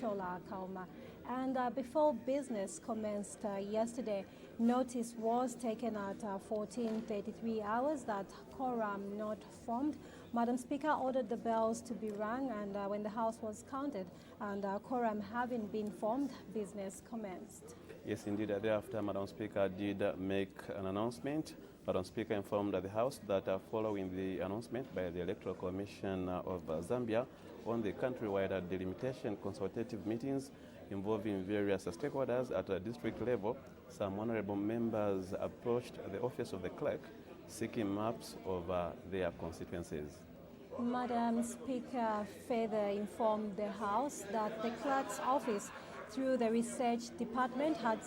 Chola Kauma. And before business commenced yesterday, notice was taken at 14:33 hours that quorum not formed. Madam Speaker ordered the bells to be rung, and when the House was counted and quorum having been formed, business commenced. Yes, indeed. Thereafter, Madam Speaker did make an announcement. Madam Speaker informed the House that following the announcement by the Electoral Commission of Zambia on the countrywide delimitation consultative meetings involving various stakeholders at a district level, some honorable members approached the office of the clerk seeking maps of their constituencies. Madam Speaker further informed the House that the clerk's office through the research department had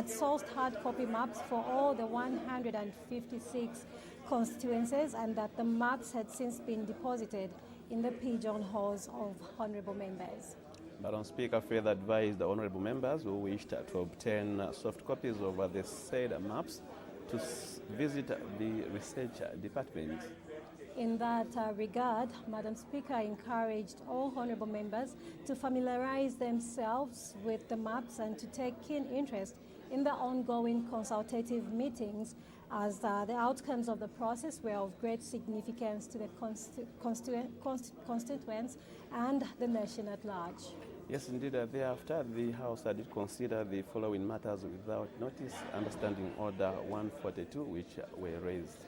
sourced hard copy maps for all the 156 constituencies, and that the maps had since been deposited in the pigeonholes of honorable members. Madam Speaker further advised the honorable members who wished to obtain soft copies of the said maps to visit the research department. In that regard, Madam Speaker encouraged all honorable members to familiarize themselves with the maps and to take keen interest in the ongoing consultative meetings, as the outcomes of the process were of great significance to the constituents and the nation at large. Yes, indeed. Thereafter, the House did consider the following matters without notice, understanding Order 142, which were raised.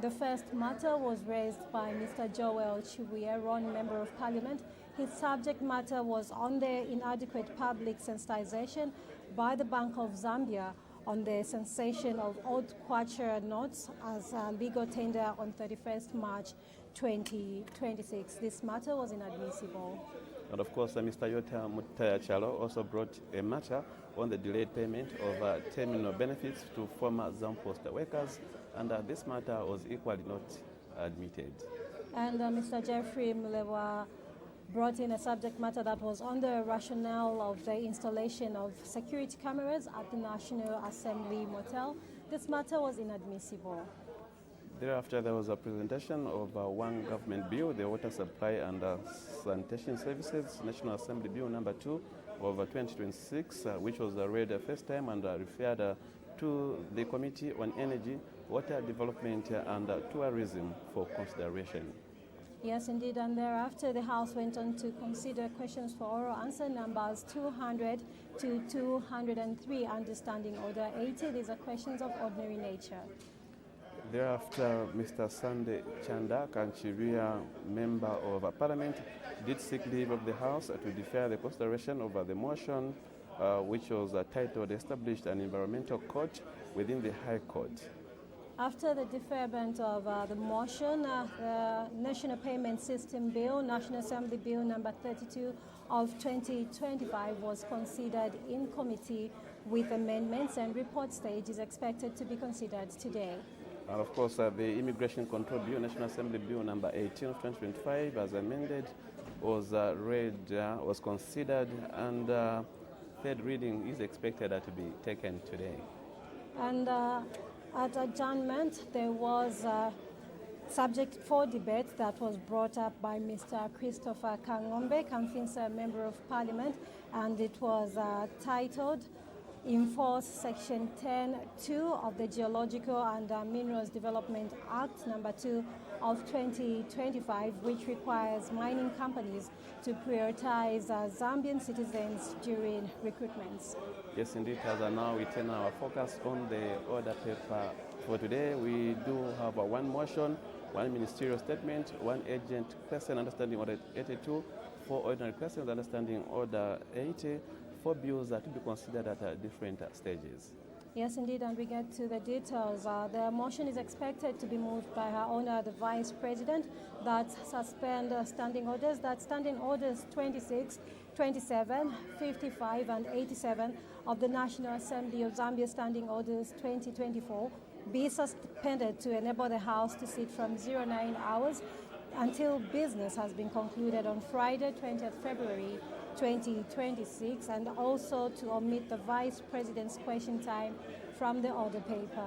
The first matter was raised by Mr. Joel Chibuyeron, Member of Parliament. His subject matter was on the inadequate public sensitization by the Bank of Zambia on the cessation of old kwacha notes as a legal tender on 31st March 2026. This matter was inadmissible. And of course, Mr. Yota Mutaya Chalo also brought a matter on the delayed payment of terminal benefits to former Zampost workers, and this matter was equally not admitted. And Mr. Jeffrey Mlewa brought in a subject matter that was on the rationale of the installation of security cameras at the National Assembly Motel. This matter was inadmissible. Thereafter, there was a presentation of one government bill, the Water Supply and Sanitation Services National Assembly Bill number 2 of 2026, which was read the first time and referred to the Committee on Energy, Water Development and Tourism for consideration. Yes, indeed, and thereafter the House went on to consider questions for oral answer numbers 200 to 203, understanding Order 80. These are questions of ordinary nature. Thereafter, Mr. Sunday Chanda Kanchiria, Member of Parliament, did seek leave of the House to defer the consideration of the motion, which was titled Established an Environmental Court within the High Court. After the deferment of the motion, the National Payment System Bill, National Assembly Bill number 32 of 2025 was considered in committee with amendments, and report stage is expected to be considered today. And of course, the Immigration Control Bill, National Assembly Bill number 18 of 2025, as amended, was was considered, and third reading is expected to be taken today. And at adjournment, there was a subject for debate that was brought up by Mr. Christopher Kangombe, Kamfinsa, Member of Parliament, and it was titled Enforce Section 10(2) of the Geological and Minerals Development Act number 2 of 2025, which requires mining companies to prioritize Zambian citizens during recruitments. Yes, indeed, as now we turn our focus on the order paper for today. We do have one motion, one ministerial statement, one urgent question understanding Order 82, 4 ordinary questions understanding Order 80, 4 bills that will be considered at different stages. Yes, indeed, and we get to the details. The motion is expected to be moved by Her Honor the Vice President that suspend standing orders, that standing orders 26, 27, 55 and 87 of the National Assembly of Zambia Standing Orders 2024 be suspended to enable the House to sit from 09 hours until business has been concluded on Friday, 20th February 2026, and also to omit the Vice President's question time from the order paper.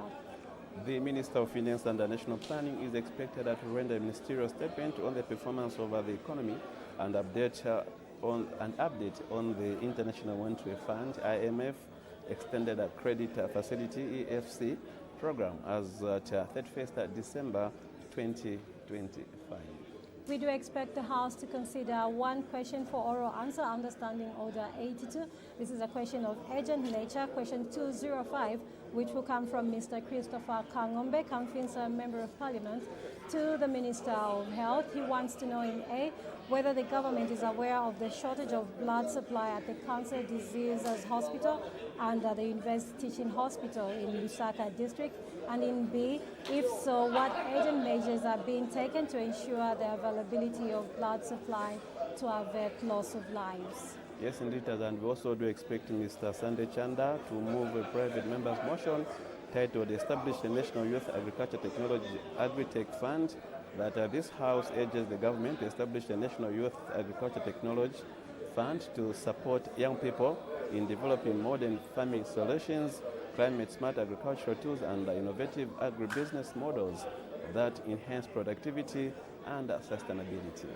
The Minister of Finance and National Planning is expected to render a ministerial statement on the performance of the economy and update on an update on the International Monetary Fund (IMF) Extended Credit Facility (EFC) program as at 31st December 2025. We do expect the House to consider one question for oral answer under Standing Order 82. This is a question of urgent nature, question 205, which will come from Mr. Christopher Kangombe, Kamfinsa Member of Parliament, to the Minister of Health. He wants to know in A, whether the government is aware of the shortage of blood supply at the Cancer Diseases Hospital and the University Teaching Hospital in Lusaka District, and in B, if so, what urgent measures are being taken to ensure the availability of blood supply to avert loss of lives. Yes, indeed, and we also do expect Mr. Sunday Chanda to move a private member's motion titled Establish a National Youth Agriculture Technology Agri-Tech Fund, that this House urges the government to establish a National Youth Agriculture Technology Fund to support young people in developing modern farming solutions, climate-smart agricultural tools, and innovative agribusiness models that enhance productivity and sustainability.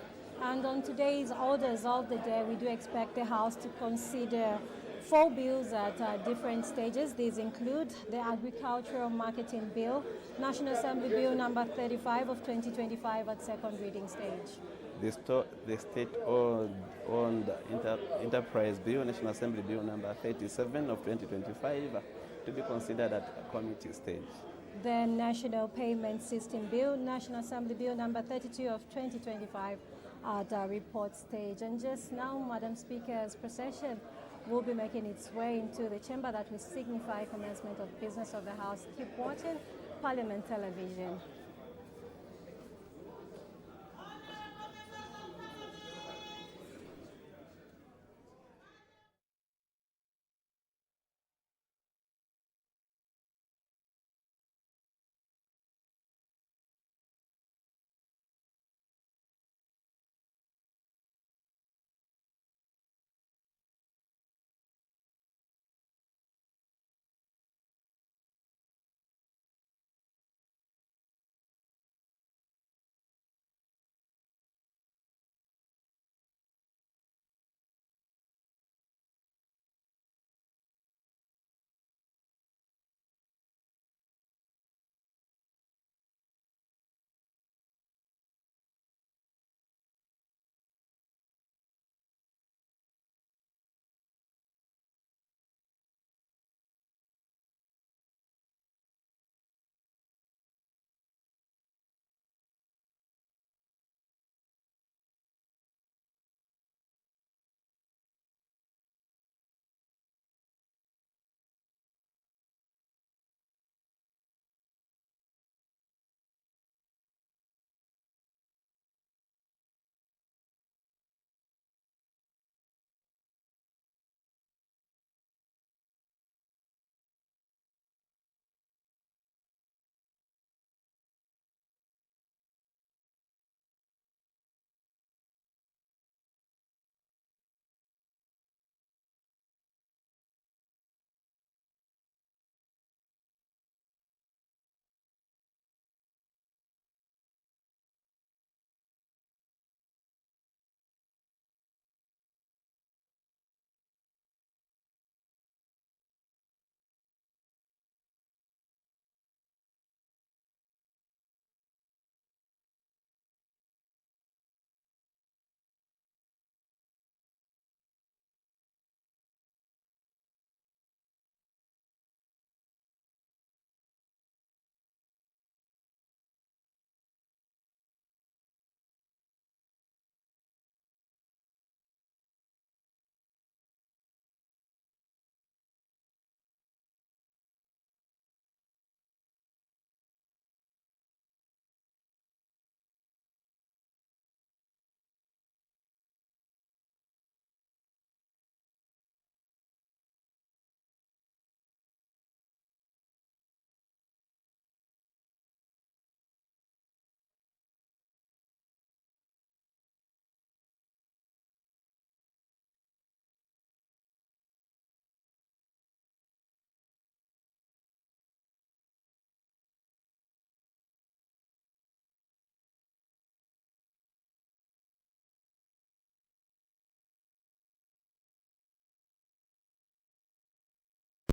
And on today's orders of the day, we do expect the House to consider 4 bills at different stages. These include the Agricultural Marketing Bill, National Assembly Bill number 35 of 2025 at second reading stage. The State-Owned Enterprise Bill, National Assembly Bill number 37 of 2025, to be considered at committee stage. The National Payment System Bill, National Assembly Bill number 32 of 2025 at the report stage. And just now, Madam Speaker's procession will be making its way into the chamber that will signify commencement of business of the House. Keep watching Parliament Television.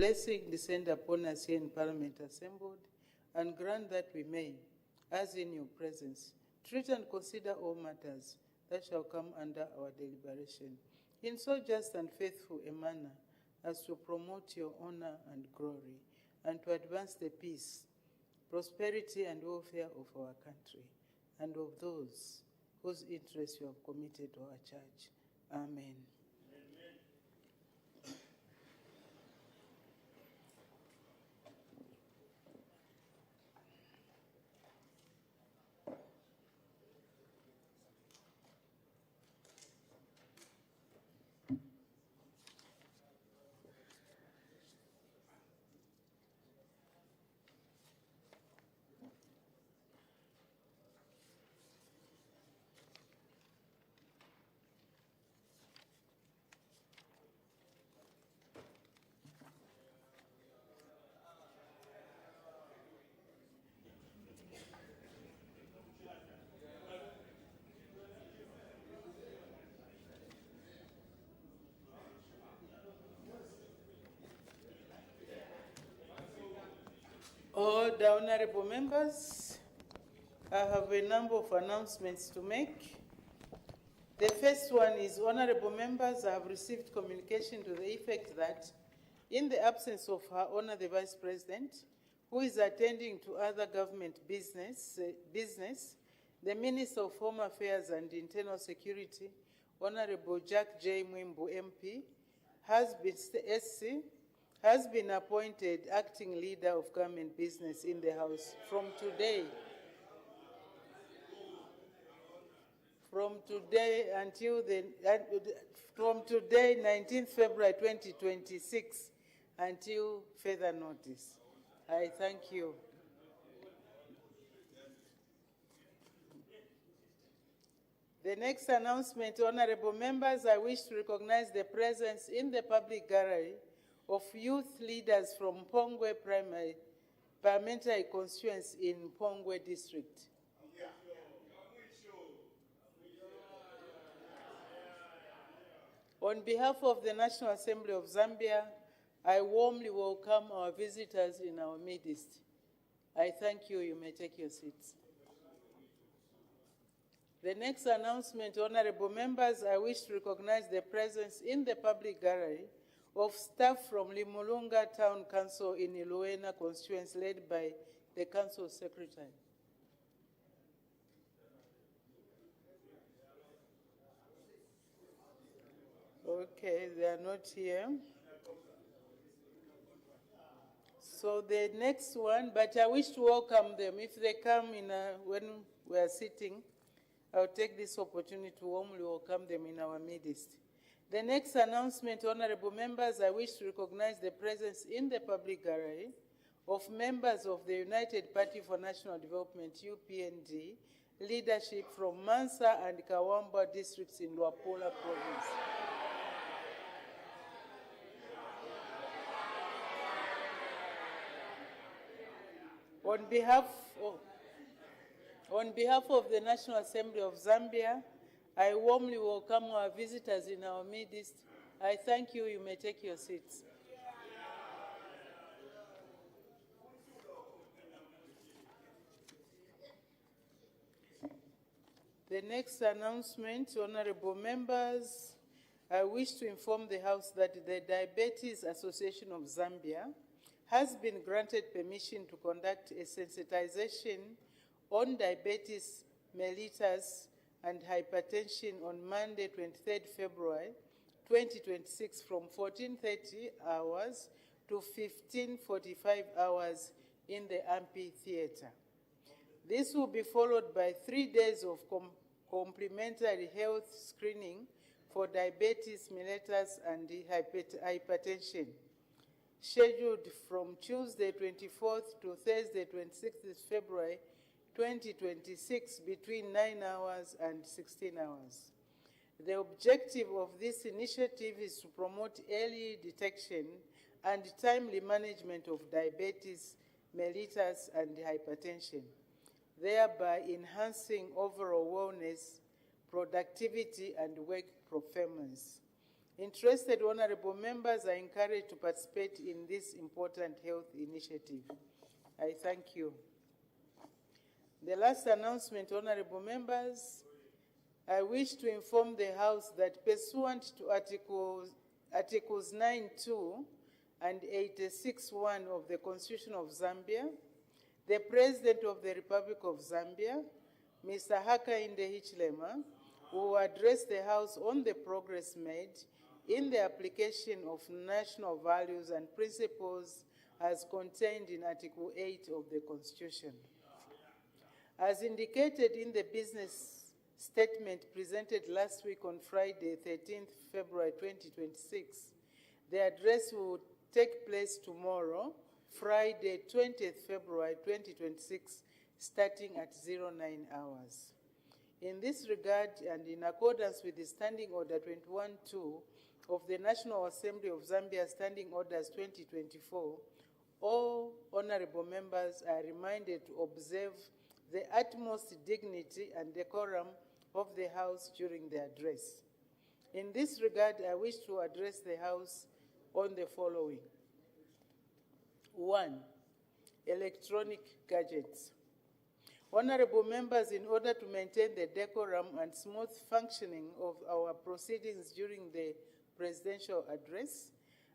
blessing descend upon us here in Parliament assembled, and grant that we may, as in your presence, treat and consider all matters that shall come under our deliberation, in so just and faithful a manner as to promote your honor and glory, and to advance the peace, prosperity, and welfare of our country, and of those whose interests you have committed to our church. Amen. All the honorable members, I have a number of announcements to make. The first one is, honorable members, I have received communication to the effect that, in the absence of Her Honor the Vice President, who is attending to other government business, the Minister of Home Affairs and Internal Security, Honorable Jack J. Mwimbu MP, has been appointed acting leader of government business in the House from today. From today, 19th February 2026, until further notice. I thank you. The next announcement, honorable members, I wish to recognize the presence in the public gallery of youth leaders from Pongwe Primary Parliamentary Constituency in Pongwe District. On behalf of the National Assembly of Zambia, I warmly welcome our visitors in our midst. I thank you. You may take your seats. The next announcement, honorable members, I wish to recognize the presence in the public gallery of staff from Limulunga Town Council in Iluena constituency, led by the Council Secretary. Okay, they are not here. So the next one, but I wish to welcome them. If they come in when we are sitting, I'll take this opportunity to warmly welcome them in our midst. The next announcement, honorable members, I wish to recognize the presence in the public gallery of members of the United Party for National Development, UPND, leadership from Mansa and Kawamba districts in Luapula province. On behalf of the National Assembly of Zambia, I warmly welcome our visitors in our midst. I thank you. You may take your seats. The next announcement, honorable members, I wish to inform the House that the Diabetes Association of Zambia has been granted permission to conduct a sensitization on diabetes mellitus and hypertension on Monday, 23rd February 2026 from 14:30 hours to 15:45 hours in the amphitheater. This will be followed by 3 days of complimentary health screening for diabetes mellitus and hypertension, scheduled from Tuesday 24th to Thursday 26th February 2026 between 9 hours and 16 hours. The objective of this initiative is to promote early detection and timely management of diabetes mellitus and hypertension, thereby enhancing overall wellness, productivity, and work performance. Interested honorable members are encouraged to participate in this important health initiative. I thank you. The last announcement, honorable members, I wish to inform the House that pursuant to Articles 9.2 and 86.1 of the Constitution of Zambia, the President of the Republic of Zambia, Mr. Hakainde Hichilema, will address the House on the progress made in the application of national values and principles as contained in Article 8 of the Constitution. As indicated in the business statement presented last week on Friday, 13th February 2026, the address will take place tomorrow, Friday, 20th February 2026, starting at 09 hours. In this regard, and in accordance with the Standing Order 21.2 of the National Assembly of Zambia Standing Orders 2024, all honorable members are reminded to observe the utmost dignity and decorum of the House during the address. In this regard, I wish to address the House on the following. 1. Electronic gadgets. Honorable members, in order to maintain the decorum and smooth functioning of our proceedings during the presidential address,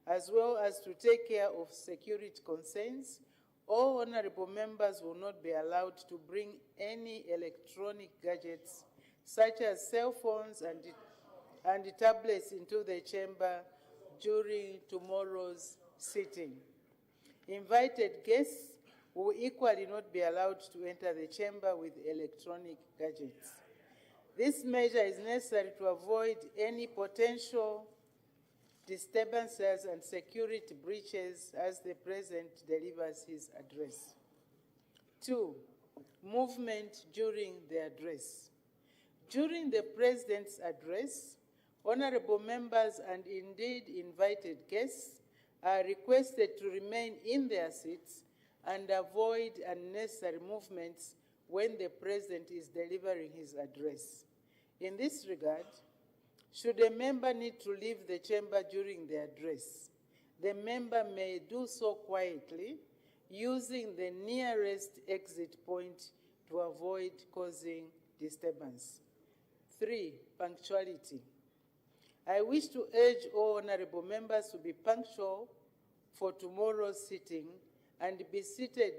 as well as to take care of security concerns, all honorable members will not be allowed to bring any electronic gadgets such as cell phones and tablets into the chamber during tomorrow's sitting. Invited guests will equally not be allowed to enter the chamber with electronic gadgets. This measure is necessary to avoid any potential disturbances and security breaches as the President delivers his address. 2. Movement during the address. During the President's address, honorable members and indeed invited guests are requested to remain in their seats and avoid unnecessary movements when the President is delivering his address. In this regard, should a member need to leave the chamber during the address, the member may do so quietly using the nearest exit point to avoid causing disturbance. 3. Punctuality. I wish to urge all honorable members to be punctual for tomorrow's sitting and be seated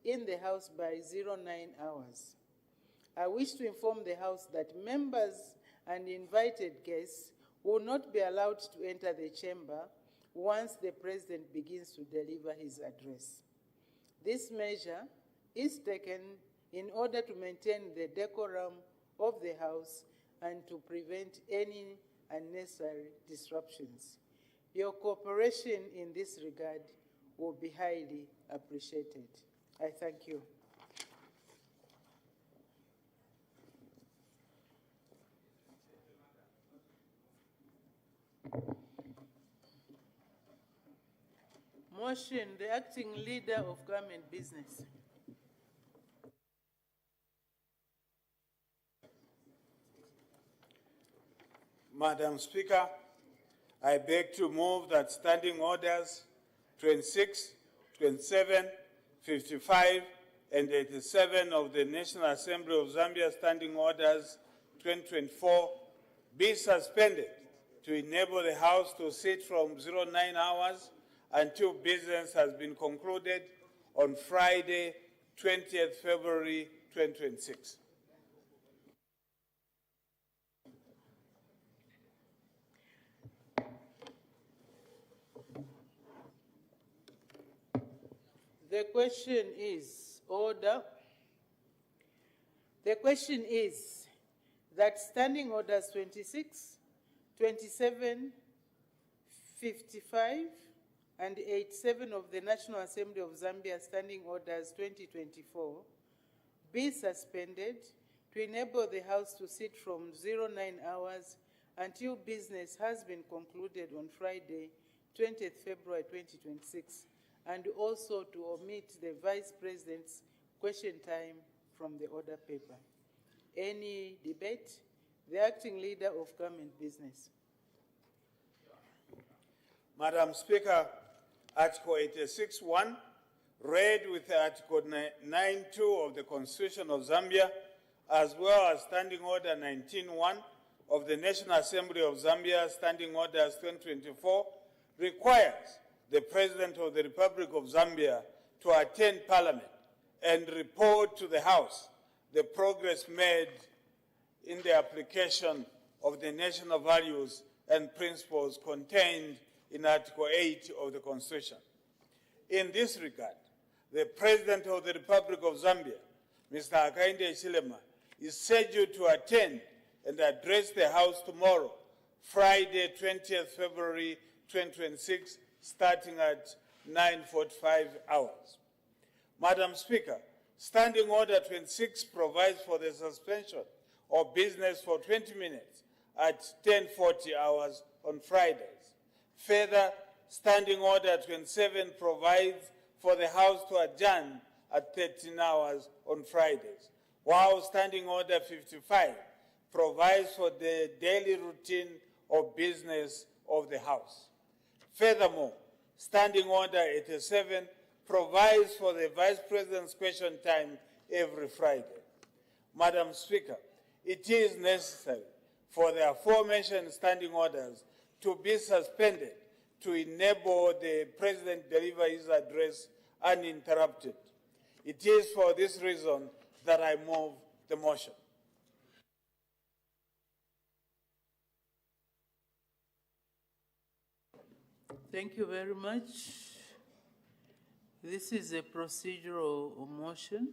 in the House by 09 hours. I wish to inform the House that members and invited guests will not be allowed to enter the chamber once the President begins to deliver his address. This measure is taken in order to maintain the decorum of the House and to prevent any unnecessary disruptions. Your cooperation in this regard will be highly appreciated. I thank you. Motion, the acting leader of government business. Madam Speaker, I beg to move that standing orders 26, 27, 55, and 87 of the National Assembly of Zambia Standing Orders 2024 be suspended to enable the House to sit from 09 hours until business has been concluded on Friday, 20th February 2026. The question is, order. The question is that Standing Orders 26, 27, 55, and 87 of the National Assembly of Zambia Standing Orders 2024 be suspended to enable the House to sit from 09 hours until business has been concluded on Friday, 20th February 2026, and also to omit the Vice President's question time from the order paper. Any debate? The acting leader of government business. Madam Speaker, Article 86(1), read with Article 9(2) of the Constitution of Zambia, as well as Standing Order 19(1) of the National Assembly of Zambia, Standing Orders 2024, requires the President of the Republic of Zambia to attend Parliament and report to the House the progress made in the application of the national values and principles contained in Article 8 of the Constitution. In this regard, the President of the Republic of Zambia, Mr. Hakainde Hichilema, is scheduled to attend and address the House tomorrow, Friday, 20th February 2026, starting at 9:45 hours. Madam Speaker, Standing Order 26 provides for the suspension of business for 20 minutes at 10:40 hours on Fridays. Further, Standing Order 27 provides for the House to adjourn at 13 hours on Fridays, while Standing Order 55 provides for the daily routine of business of the House. Furthermore, Standing Order 87 provides for the Vice President's question time every Friday. Madam Speaker, it is necessary for the aforementioned standing orders to be suspended to enable the President deliver his address uninterrupted. It is for this reason that I move the motion. Thank you very much. This is a procedural motion.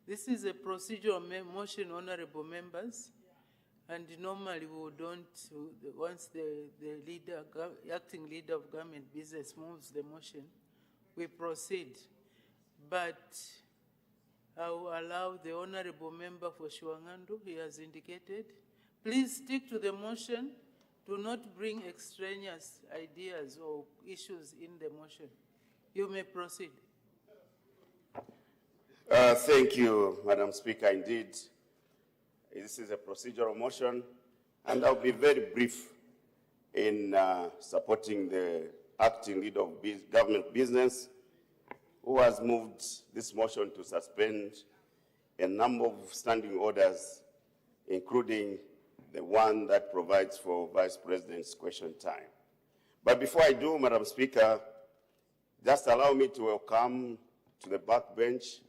This is a procedural motion, honorable members, and normally we don't, once the acting leader of government business moves the motion, we proceed. But I will allow the honorable member for Shuangandu, he has indicated. Please stick to the motion. Do not bring extraneous ideas or issues in the motion. You may proceed. Thank you, Madam Speaker. Indeed, this is a procedural motion, and I'll be very brief in supporting the acting leader of government business, who has moved this motion to suspend a number of standing orders, including the one that provides for Vice President's question time. But before I do, Madam Speaker, just allow me to welcome to the backbench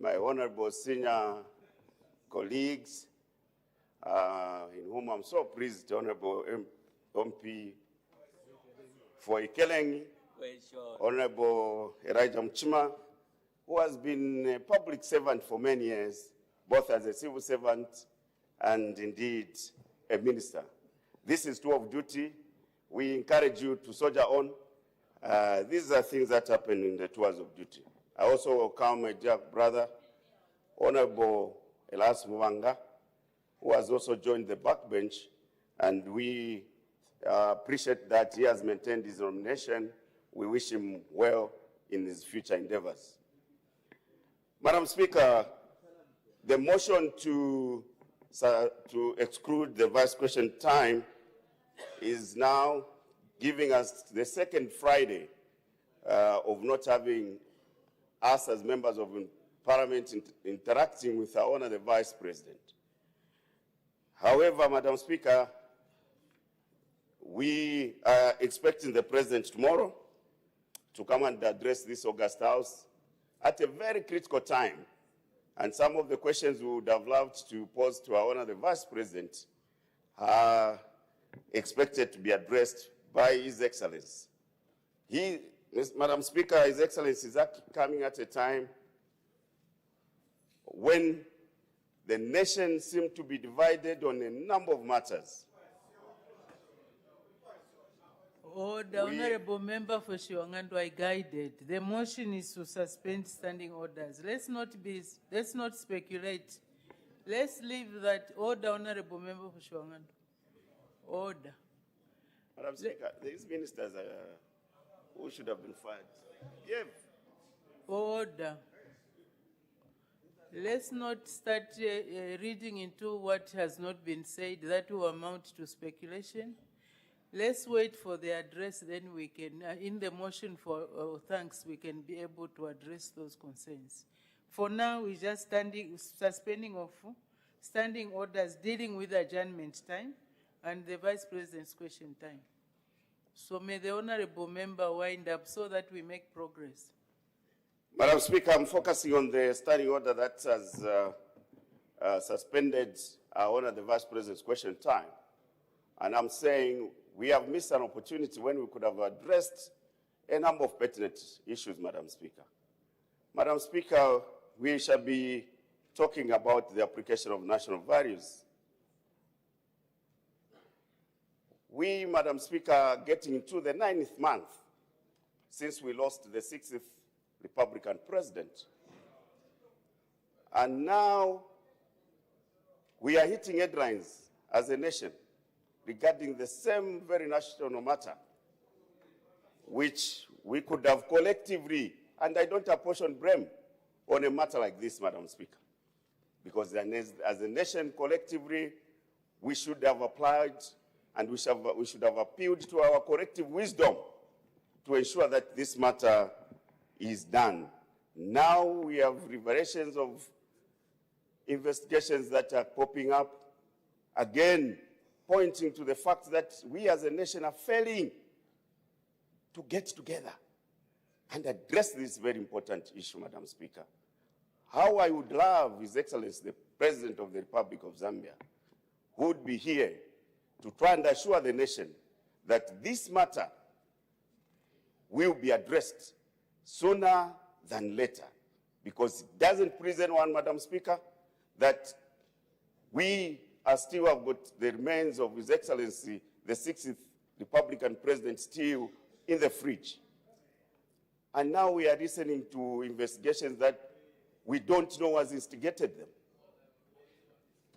my honorable senior colleagues, in whom I'm so pleased, Honorable MP for Ikelengi, Honorable Elijah Mchima, who has been a public servant for many years, both as a civil servant and indeed a minister. This is tour of duty. We encourage you to soldier on. These are things that happen in the tours of duty. I also welcome my dear brother, Honorable Elias Mwanga, who has also joined the backbench, and we appreciate that he has maintained his nomination. We wish him well in his future endeavors. Madam Speaker, the motion to exclude the vice question time is now giving us the second Friday of not having us as members of Parliament interacting with our Honour the Vice President. However, Madam Speaker, we are expecting the President tomorrow to come and address this August House at a very critical time. And some of the questions we would have loved to pose to our Honour the Vice President are expected to be addressed by His Excellency. Madam Speaker, His Excellency is coming at a time when the nation seems to be divided on a number of matters. Order, honorable member for Shiwangandu, I guided. The motion is to suspend standing orders. Let's not speculate. Let's leave that order, honorable member for Shiwangandu. Order. Madam Speaker, these ministers who should have been fired. Yeah. Order. Let's not start reading into what has not been said. That will amount to speculation. Let's wait for the address, then we can, in the motion for thanks, we can be able to address those concerns. For now, we're just suspending of standing orders dealing with adjournment time and the Vice President's question time. So may the Honorable Member wind up so that we make progress. Madam Speaker, I'm focusing on the standing order that has suspended our Honor the Vice President's question time. And I'm saying we have missed an opportunity when we could have addressed a number of pertinent issues, Madam Speaker. Madam Speaker, we shall be talking about the application of national values. We, Madam Speaker, are getting into the 9th month since we lost the 6th Republican president. And now we are hitting headlines as a nation regarding the same very national matter, which we could have collectively, and I don't apportion blame on a matter like this, Madam Speaker, because as a nation collectively, we should have applied and we should have appealed to our collective wisdom to ensure that this matter is done. Now we have revelations of investigations that are popping up, again, pointing to the fact that we as a nation are failing to get together and address this very important issue, Madam Speaker. How I would love His Excellency, the President of the Republic of Zambia, who would be here to try and assure the nation that this matter will be addressed sooner than later, because it doesn't present one, Madam Speaker, that we still have got the remains of His Excellency, the 6th Republican President, still in the fridge. And now we are listening to investigations that we don't know has instigated them.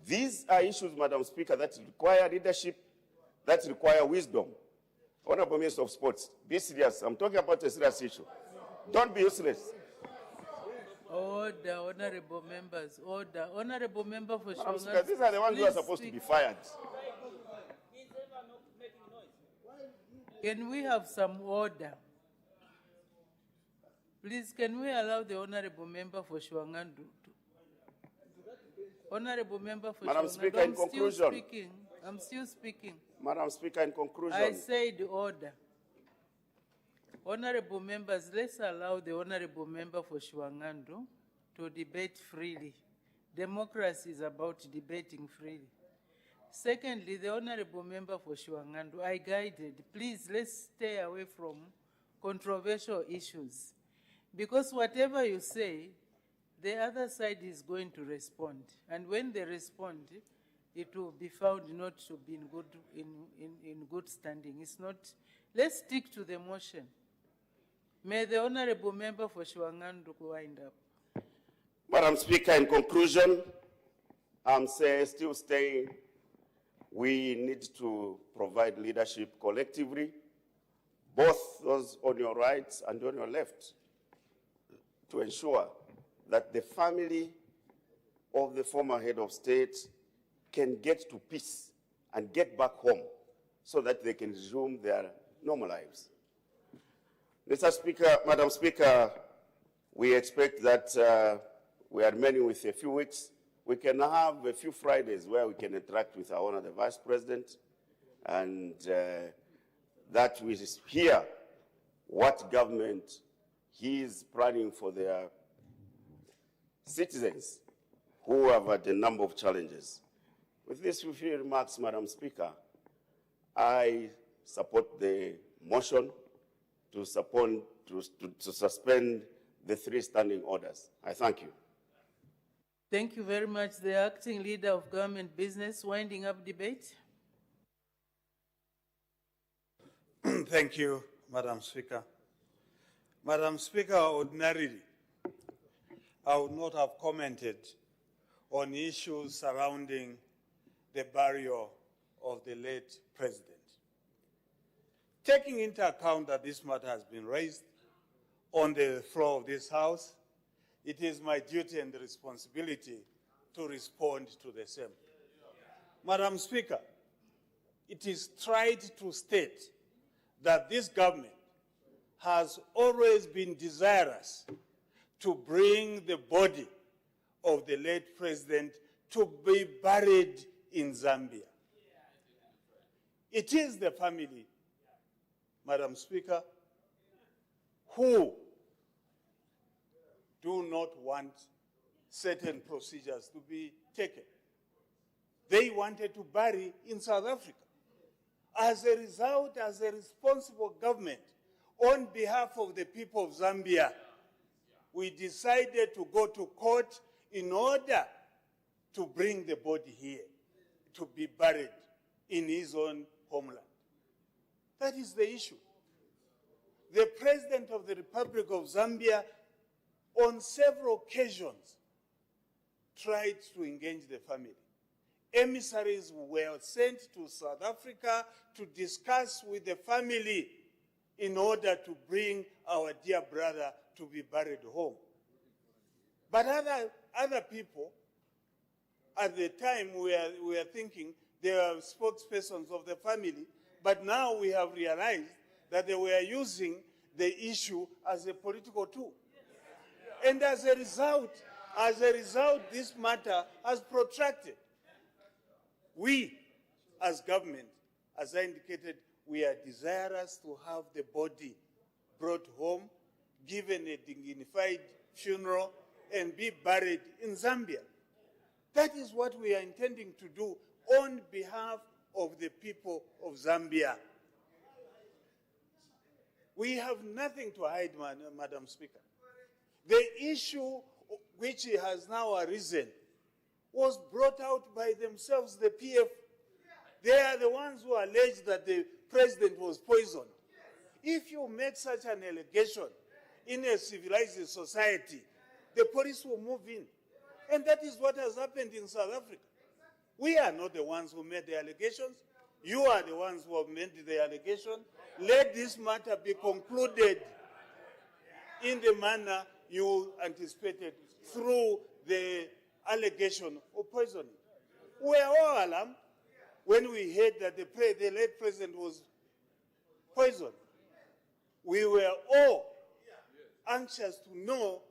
These are issues, Madam Speaker, that require leadership, that require wisdom. Honorable Minister of Sports, be serious. I'm talking about a serious issue. Don't be useless. Order, honorable members, order. Honorable member for Madam Speaker, these are the ones who are supposed to be fired. Can we have some order? Please, can we allow the honorable member for Shwangandu to... Honorable member for Madam Shwangandu, Speaker, in conclusion. I'm still speaking. Madam Speaker, in conclusion. I said order. Honorable members, let's allow the honorable member for Shwangandu to debate freely. Democracy is about debating freely. Secondly, the honorable member for Shwangandu, I guided, please let's stay away from controversial issues. Because whatever you say, the other side is going to respond. And when they respond, it will be found not to be in good standing. It's not, let's stick to the motion. May the honorable member for Shwangandu wind up. Madam Speaker, in conclusion, I'm still staying. We need to provide leadership collectively, both those on your right and on your left, to ensure that the family of the former head of state can get to peace and get back home so that they can resume their normal lives. Mr. Speaker, Madam Speaker, we expect that we are remaining with a few weeks. We can have a few Fridays where we can interact with our Honor the Vice President, and that we hear what government he is planning for their citizens who have had a number of challenges. With these few remarks, Madam Speaker, I support the motion to suspend the 3 standing orders. I thank you. Thank you very much. The acting leader of government business, winding up debate. Thank you, Madam Speaker. Madam Speaker, ordinarily, I would not have commented on issues surrounding the burial of the late president. Taking into account that this matter has been raised on the floor of this House, it is my duty and responsibility to respond to the same. Madam Speaker, it is tried to state that this government has always been desirous to bring the body of the late president to be buried in Zambia. It is the family, Madam Speaker, who do not want certain procedures to be taken. They wanted to bury in South Africa. As a result, as a responsible government, on behalf of the people of Zambia, we decided to go to court in order to bring the body here to be buried in his own homeland. That is the issue. The President of the Republic of Zambia, on several occasions, tried to engage the family. Emissaries were sent to South Africa to discuss with the family in order to bring our dear brother to be buried home. But other people, at the time we were thinking they were spokespersons of the family, but now we have realized that they were using the issue as a political tool. And as a result, this matter has protracted. We, as government, as I indicated, we are desirous to have the body brought home, given a dignified funeral, and be buried in Zambia. That is what we are intending to do on behalf of the people of Zambia. We have nothing to hide, Madam Speaker. The issue which has now arisen was brought out by themselves, the PF. They are the ones who allege that the president was poisoned. If you make such an allegation in a civilized society, the police will move in. And that is what has happened in South Africa. We are not the ones who made the allegations. You are the ones who have made the allegation. Let this matter be concluded in the manner you anticipated through the allegation of poisoning. We were all alarmed when we heard that the late president was poisoned. We were all anxious to know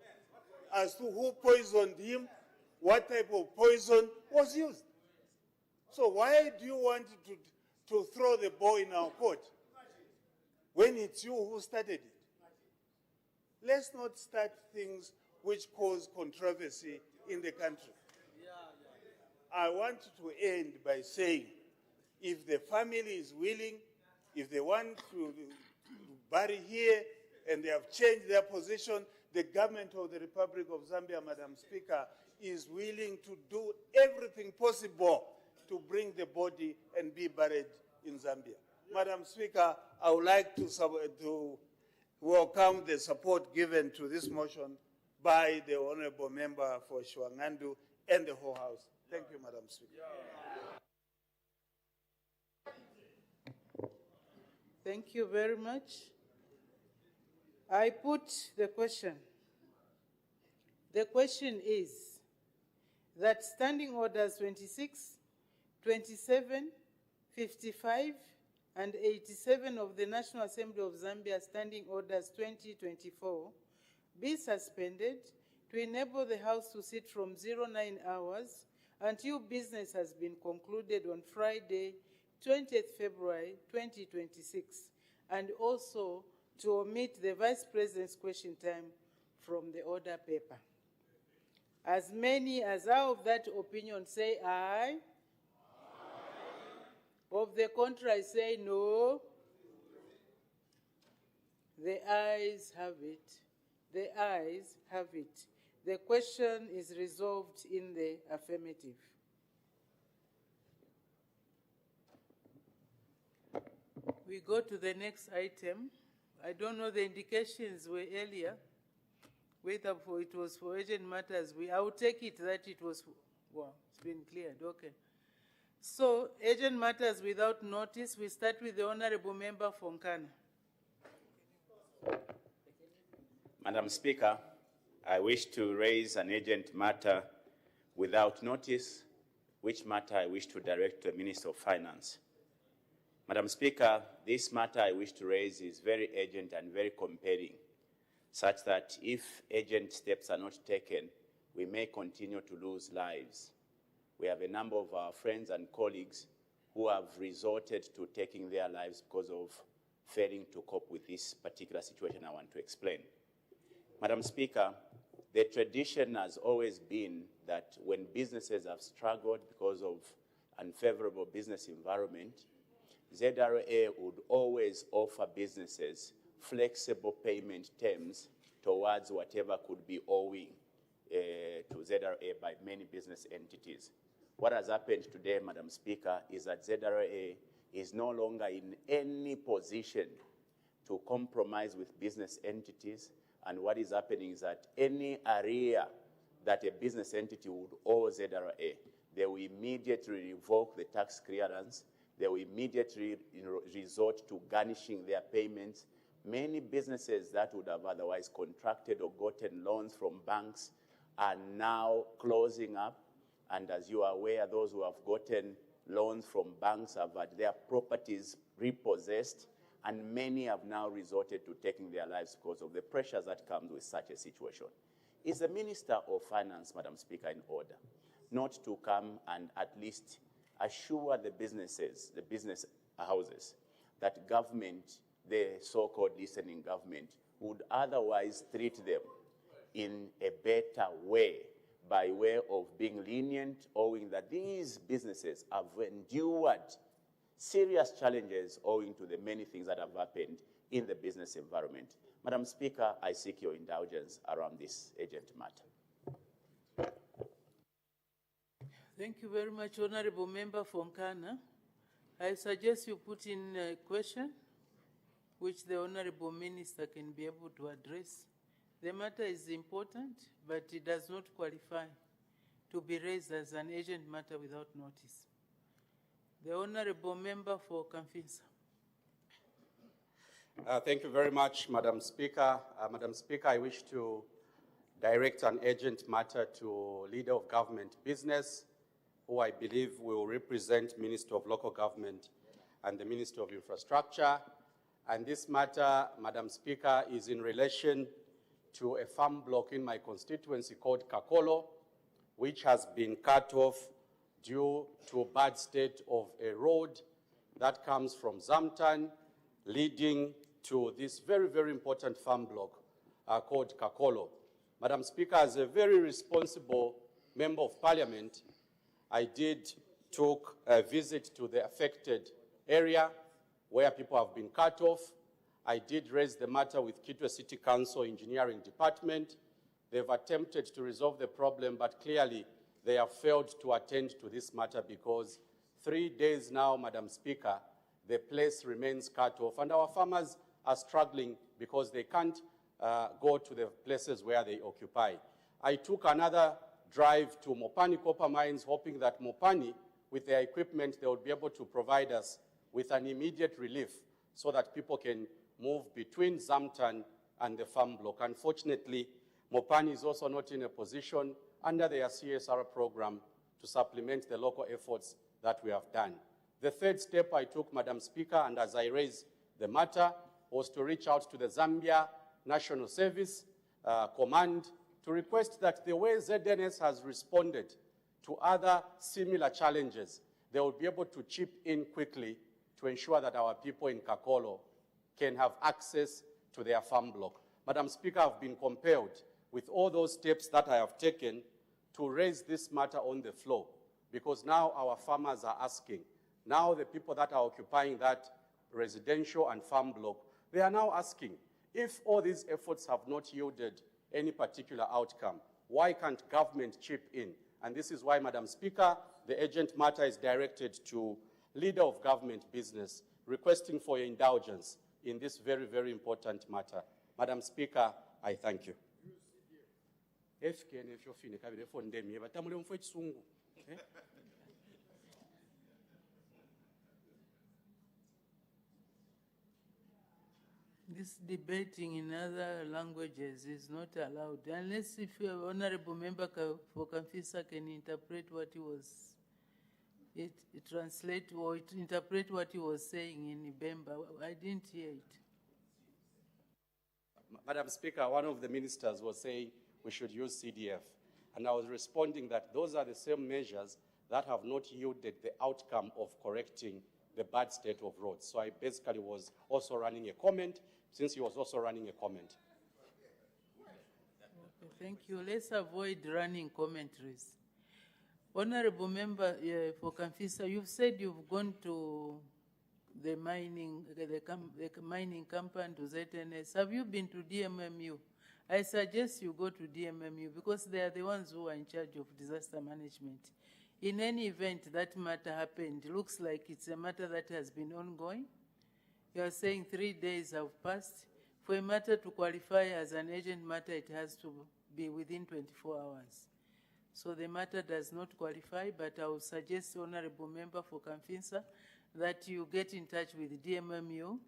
as to who poisoned him, what type of poison was used. So why do you want to throw the ball in our court when it's you who started it? Let's not start things which cause controversy in the country. I want to end by saying, if the family is willing, if they want to bury here and they have changed their position, the government of the Republic of Zambia, Madam Speaker, is willing to do everything possible to bring the body and be buried in Zambia. Madam Speaker, I would like to welcome the support given to this motion by the Honorable Member for Shwangandu and the whole House. Thank you, Madam Speaker. Thank you very much. I put the question. The question is that Standing Orders 26, 27, 55, and 87 of the National Assembly of Zambia Standing Orders 2024 be suspended to enable the House to sit from 09 hours until business has been concluded on Friday, 20th February 2026, and also to omit the Vice President's question time from the order paper. As many as are of that opinion say aye. Aye. Of the contrary say no. The ayes have it. The ayes have it. The question is resolved in the affirmative. We go to the next item. I don't know, the indications were earlier, whether it was for urgent matters. I will take it that it was, well, it's been cleared, okay. So, urgent matters without notice, we start with the Honorable Member for Nkana. Madam Speaker, I wish to raise an urgent matter without notice, which matter I wish to direct to the Minister of Finance. Madam Speaker, this matter I wish to raise is very urgent and very compelling, such that if urgent steps are not taken, we may continue to lose lives. We have a number of our friends and colleagues who have resorted to taking their lives because of failing to cope with this particular situation I want to explain. Madam Speaker, the tradition has always been that when businesses have struggled because of unfavorable business environment, ZRA would always offer businesses flexible payment terms towards whatever could be owing to ZRA by many business entities. What has happened today, Madam Speaker, is that ZRA is no longer in any position to compromise with business entities, and what is happening is that any area that a business entity would owe ZRA, they will immediately revoke the tax clearance, they will immediately resort to garnishing their payments. Many businesses that would have otherwise contracted or gotten loans from banks are now closing up. And as you are aware, those who have gotten loans from banks have had their properties repossessed, and many have now resorted to taking their lives because of the pressures that come with such a situation. Is the Minister of Finance, Madam Speaker, in order not to come and at least assure the businesses, the business houses, that government, the so-called listening government, would otherwise treat them in a better way, by way of being lenient, owing that these businesses have endured serious challenges owing to the many things that have happened in the business environment. Madam Speaker, I seek your indulgence around this urgent matter. Thank you very much, Honorable Member Fonkana. I suggest you put in a question which the Honorable Minister can be able to address. The matter is important, but it does not qualify to be raised as an urgent matter without notice. The Honorable Member for Kamfinsa. Thank you very much, Madam Speaker. Madam Speaker, I wish to direct an urgent matter to Leader of Government Business, who I believe will represent Minister of Local Government and the Minister of Infrastructure. And this matter, Madam Speaker, is in relation to a farm block in my constituency called Kakolo, which has been cut off due to a bad state of a road that comes from Zamtan, leading to this very, very important farm block called Kakolo. Madam Speaker, as a very responsible member of Parliament, I did took a visit to the affected area where people have been cut off. I did raise the matter with Kitwe City Council Engineering Department. They've attempted to resolve the problem, but clearly they have failed to attend to this matter because 3 days now, Madam Speaker, the place remains cut off, and our farmers are struggling because they can't go to the places where they occupy. I took another drive to Mopani Copper Mines, hoping that Mopani, with their equipment, they would be able to provide us with an immediate relief so that people can move between Zamtan and the farm block. Unfortunately, Mopani is also not in a position under their CSR program to supplement the local efforts that we have done. The third step I took, Madam Speaker, and as I raised the matter, was to reach out to the Zambia National Service Command to request that the way ZNS has responded to other similar challenges, they will be able to chip in quickly to ensure that our people in Kakolo can have access to their farm block. Madam Speaker, I've been compelled, with all those steps that I have taken, to raise this matter on the floor, because now our farmers are asking. Now the people that are occupying that residential and farm block, they are now asking, if all these efforts have not yielded any particular outcome, why can't government chip in? And this is why, Madam Speaker, the urgent matter is directed to Leader of Government Business, requesting for your indulgence in this very, very important matter. Madam Speaker, I thank you. This debating in other languages is not allowed, unless if your honorable member for Kamfisa can interpret what he was, it translate or it interpret what he was saying in Ibemba. I didn't hear it. Madam Speaker, one of the ministers was saying we should use CDF. And I was responding that those are the same measures that have not yielded the outcome of correcting the bad state of roads. So I basically was also running a comment, since he was also running a comment. Okay, thank you. Let's avoid running commentaries. Honorable member for Kamfisa, you've said you've gone to the mining company, to ZNS. Have you been to DMMU? I suggest you go to DMMU because they are the ones who are in charge of disaster management. In any event that matter happened, it looks like it's a matter that has been ongoing. You are saying 3 days have passed. For a matter to qualify as an urgent matter, it has to be within 24 hours. So the matter does not qualify, but I would suggest, Honorable Member for Kamfisa, that you get in touch with DMMU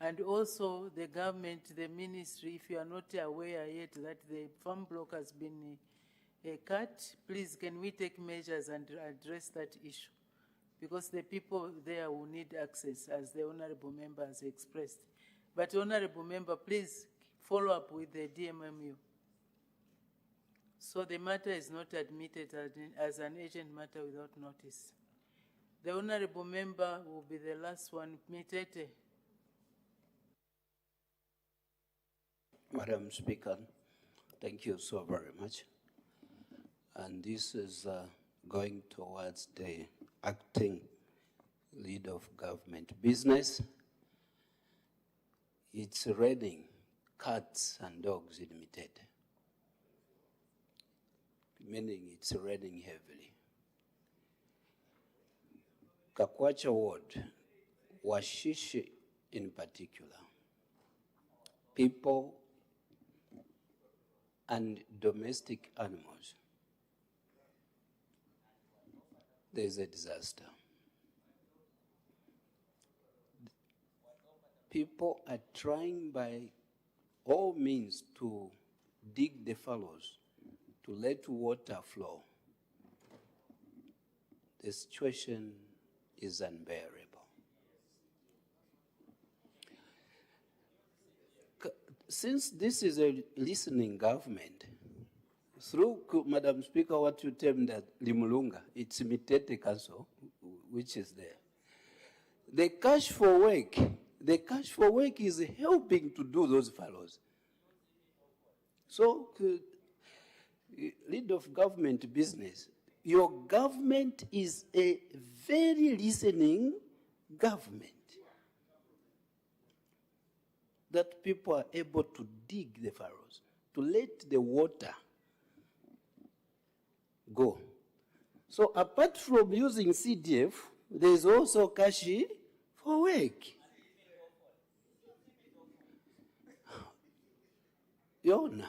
and also the government, the ministry, if you are not aware yet that the farm block has been cut, please can we take measures and address that issue? Because the people there will need access, as the Honorable Member has expressed. But Honorable Member, please follow up with the DMMU. So the matter is not admitted as an urgent matter without notice. The Honorable Member will be the last one. Mitete. Madam Speaker, thank you so very much. And this is going towards the acting leader of government business. It's raining cats and dogs limited, meaning it's raining heavily. Kakwacha Ward, Washishi in particular, people and domestic animals, there's a disaster. People are trying by all means to dig the furrows, to let water flow. The situation is unbearable. Since this is a listening government, through, Madam Speaker, what you termed that Limulunga, it's Mitete Council, which is there. The cash for work is helping to do those furrows. So, lead of government business, your government is a very listening government, that people are able to dig the furrows, to let the water go. So apart from using CDF, there is also cash for work. Your Honor,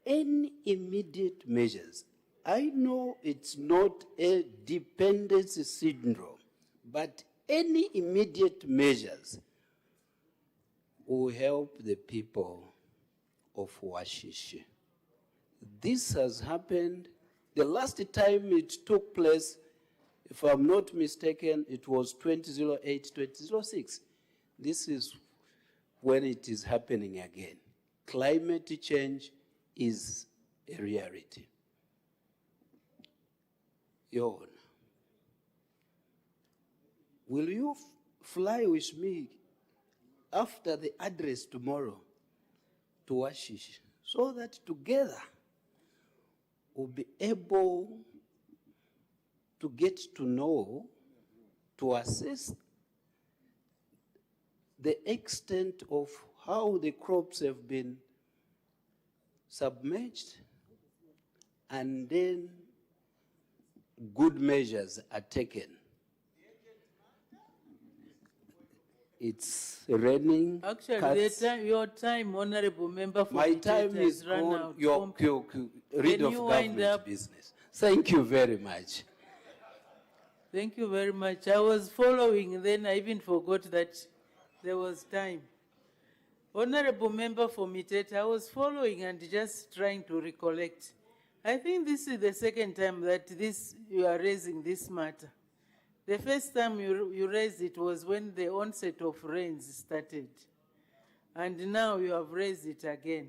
any immediate measures, I know it's not a dependency syndrome, but any immediate measures will help the people of Washishi. This has happened, the last time it took place, if I'm not mistaken, it was 2008, 2006. This is when it is happening again. Climate change is a reality. Your Honor, will you fly with me after the address tomorrow to Washishi, so that together we'll be able to get to know, to assess the extent of how the crops have been submerged, and then good measures are taken. It's raining. Actually, your time, Honorable Member for my time is run gone. out. Your read of government business. Thank you very much. Thank you very much. I was following, then I even forgot that there was time. Honorable Member for Mitete, I was following and just trying to recollect. I think this is the second time that you are raising this matter. The first time you raised it was when the onset of rains started. And now you have raised it again.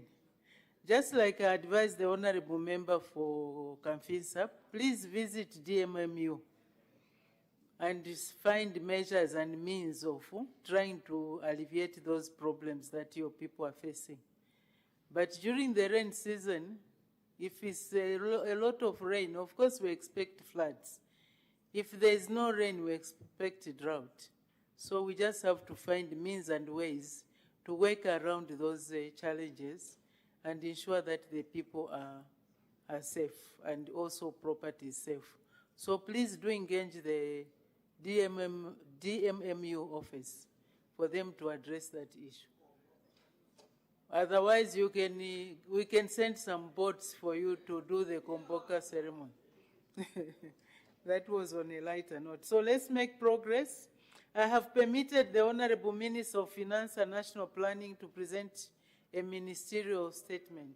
Just like I advised the Honorable Member for Kamfinsa, please visit DMMU and find measures and means of trying to alleviate those problems that your people are facing. But during the rain season, if it's a lot of rain, of course we expect floods. If there is no rain, we expect drought. So we just have to find means and ways to work around those challenges and ensure that the people are safe and also property is safe. So please do engage the DMMU office for them to address that issue. Otherwise, we can send some boats for you to do the Komboka ceremony. That was on a lighter note. So let's make progress. I have permitted the Honorable Minister of Finance and National Planning to present a ministerial statement.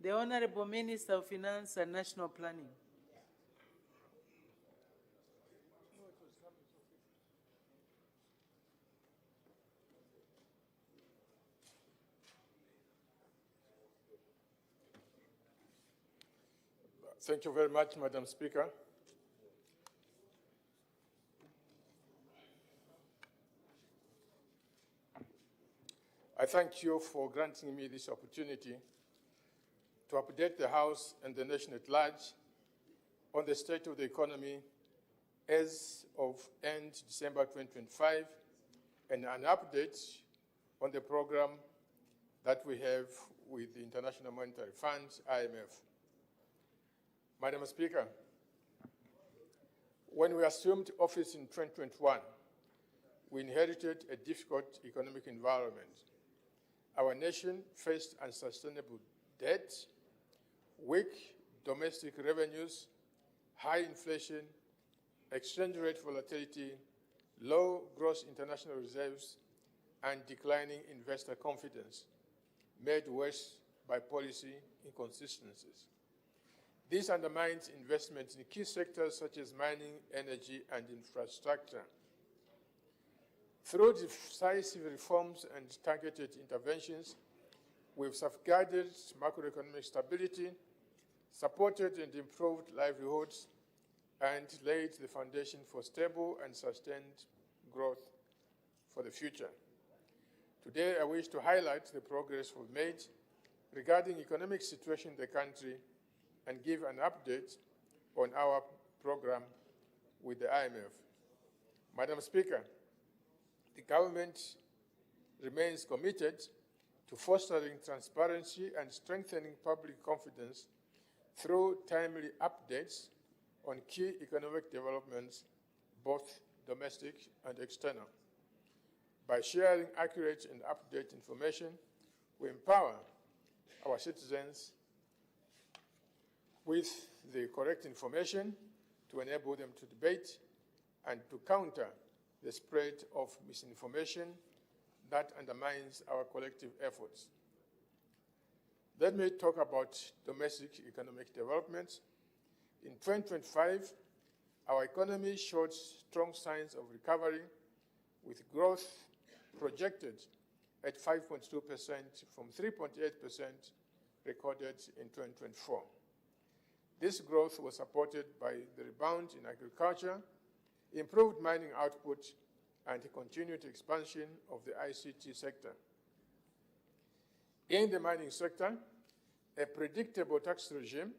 The Honorable Minister of Finance and National Planning. Thank you very much, Madam Speaker. I thank you for granting me this opportunity to update the House and the nation at large on the state of the economy as of end December 2025 and an update on the program that we have with the International Monetary Fund, IMF. Madam Speaker, when we assumed office in 2021, we inherited a difficult economic environment. Our nation faced unsustainable debt, weak domestic revenues, high inflation, exchange rate volatility, low gross international reserves, and declining investor confidence, made worse by policy inconsistencies. This undermines investment in key sectors such as mining, energy, and infrastructure. Through decisive reforms and targeted interventions, we've safeguarded macroeconomic stability, supported and improved livelihoods, and laid the foundation for stable and sustained growth for the future. Today, I wish to highlight the progress we've made regarding economic situation in the country and give an update on our program with the IMF. Madam Speaker, the government remains committed to fostering transparency and strengthening public confidence through timely updates on key economic developments, both domestic and external. By sharing accurate and up-to-date information, we empower our citizens with the correct information to enable them to debate and to counter the spread of misinformation that undermines our collective efforts. Let me talk about domestic economic developments. In 2025, our economy showed strong signs of recovery, with growth projected at 5.2% from 3.8% recorded in 2024. This growth was supported by the rebound in agriculture, improved mining output, and the continued expansion of the ICT sector. In the mining sector, a predictable tax regime,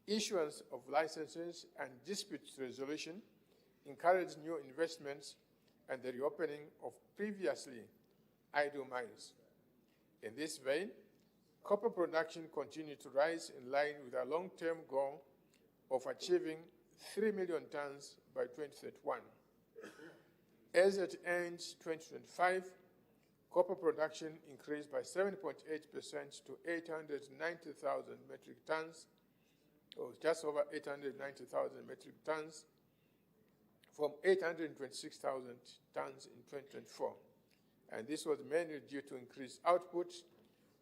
issuance of licenses, and dispute resolution encouraged new investments and the reopening of previously idle mines. In this vein, copper production continued to rise in line with our long-term goal of achieving 3 million tons by 2031. As at end 2025, copper production increased by 7.8% to 890,000 metric tons, or just over 890,000 metric tons, from 826,000 tons in 2024. and this was mainly due to increased output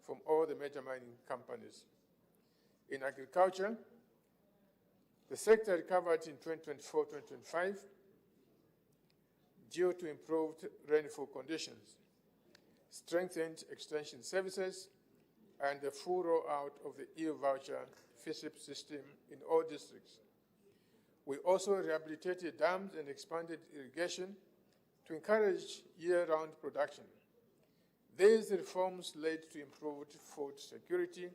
from all the major mining companies. In agriculture, the sector recovered in 2024-2025 due to improved rainfall conditions, strengthened extension services, and the full rollout of the EU voucher FISIP system in all districts. We also rehabilitated dams and expanded irrigation to encourage year-round production. These reforms led to improved food security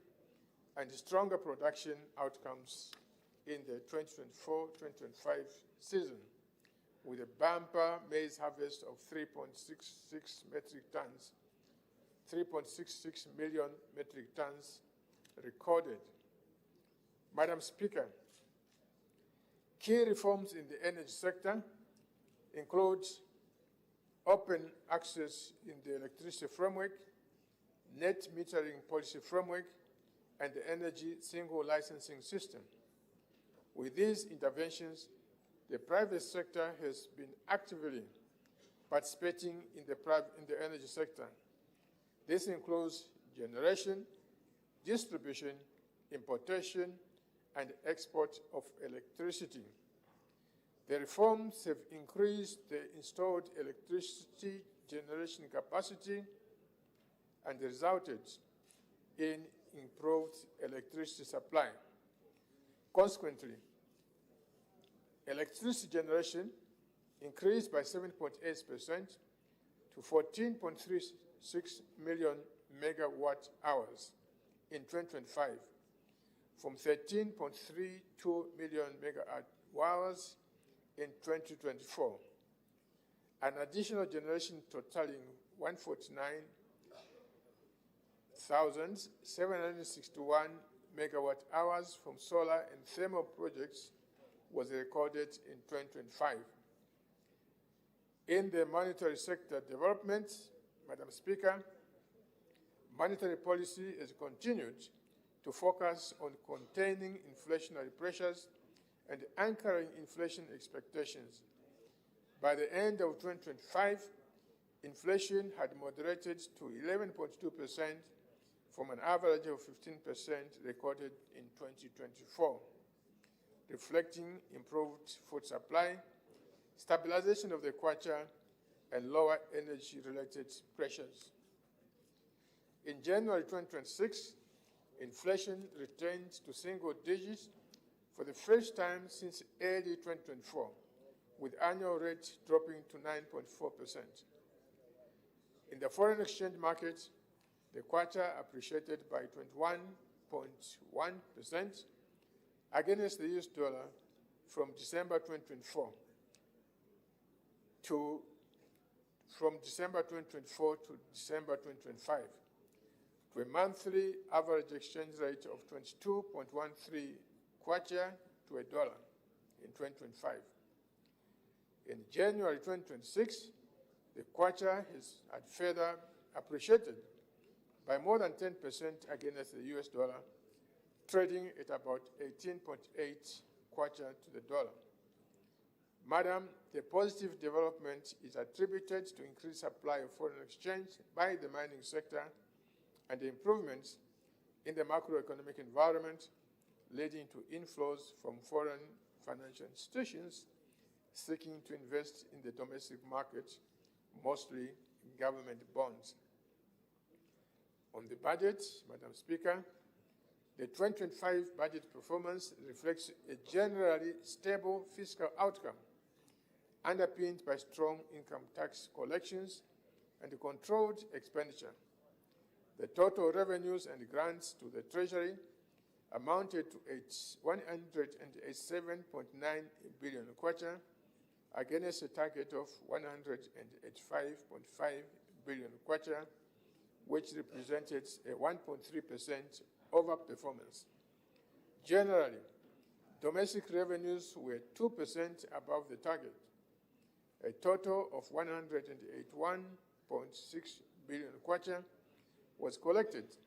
and stronger production outcomes in the 2024-2025 season, with a bumper maize harvest of 3.66 million metric tons recorded. Madam Speaker, key reforms in the energy sector include open access in the electricity framework, net metering policy framework, and the energy single licensing system. With these interventions, the private sector has been actively participating in the energy sector. This includes generation, distribution, importation, and export of electricity. The reforms have increased the installed electricity generation capacity and resulted in improved electricity supply. Consequently, electricity generation increased by 7.8% to 14.36 million megawatt hours in 2025, from 13.32 million megawatt hours in 2024. An additional generation totaling 149,761 megawatt hours from solar and thermal projects was recorded in 2025. In the monetary sector development, Madam Speaker, monetary policy has continued to focus on containing inflationary pressures and anchoring inflation expectations. By the end of 2025, inflation had moderated to 11.2% from an average of 15% recorded in 2024, reflecting improved food supply, stabilization of the kwacha, and lower energy-related pressures. In January 2026, inflation returned to single digits for the first time since early 2024, with annual rate dropping to 9.4%. In the foreign exchange market, the kwacha appreciated by 21.1% against the US dollar from December 2024 to December 2025 to a monthly average exchange rate of 22.13 kwacha to a dollar in 2025. In January 2026, the kwacha had further appreciated by more than 10% against the US dollar, trading at about 18.8 kwacha to the dollar. Madam, the positive development is attributed to increased supply of foreign exchange by the mining sector and the improvements in the macroeconomic environment, leading to inflows from foreign financial institutions seeking to invest in the domestic market, mostly in government bonds. On the budget, Madam Speaker, the 2025 budget performance reflects a generally stable fiscal outcome, underpinned by strong income tax collections and controlled expenditure. The total revenues and grants to the Treasury amounted to 187.9 billion kwacha against a target of 185.5 billion kwacha, which represented a 1.3% overperformance. Generally, domestic revenues were 2% above the target. A total of 181.6 billion kwacha was collected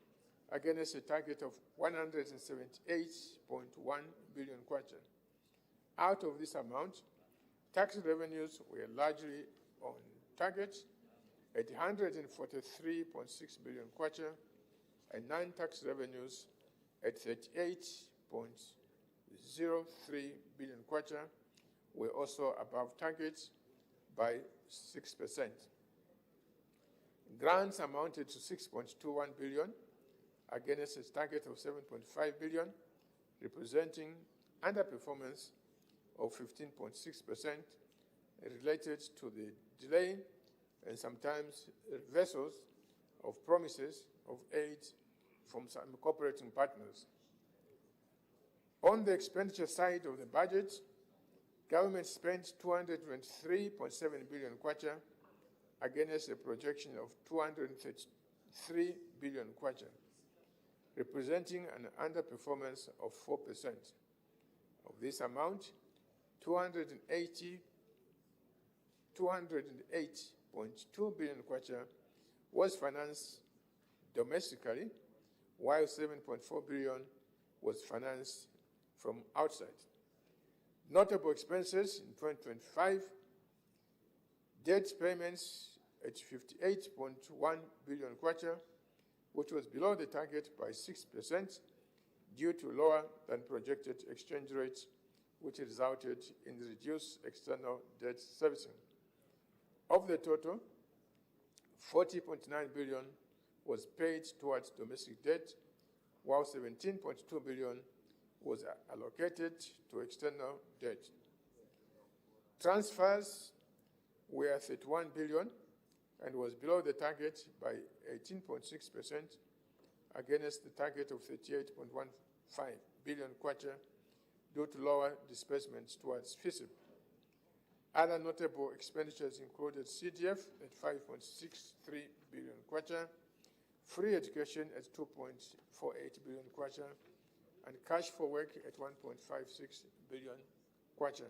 against a target of 178.1 billion kwacha. Out of this amount, tax revenues were largely on target at 143.6 billion kwacha, and non-tax revenues at 38.03 billion kwacha were also above targets by 6%. Grants amounted to 6.21 billion against a target of 7.5 billion, representing underperformance of 15.6% related to the delay and sometimes reversals of promises of aid from some cooperating partners. On the expenditure side of the budget, government spent 223.7 billion kwacha against a projection of 233 billion kwacha, representing an underperformance of 4%. Of this amount, 208.2 billion kwacha was financed domestically, while 7.4 billion was financed from outside. Notable expenses in 2025, debt payments at 58.1 billion kwacha, which was below the target by 6% due to lower than projected exchange rates, which resulted in reduced external debt servicing. Of the total, 40.9 billion was paid towards domestic debt, while 17.2 billion was allocated to external debt. Transfers were 31 billion and was below the target by 18.6% against the target of 38.15 billion kwacha due to lower disbursements towards FISIP. Other notable expenditures included CDF at 5.63 billion kwacha, free education at 2.48 billion kwacha, and cash for work at 1.56 billion kwacha.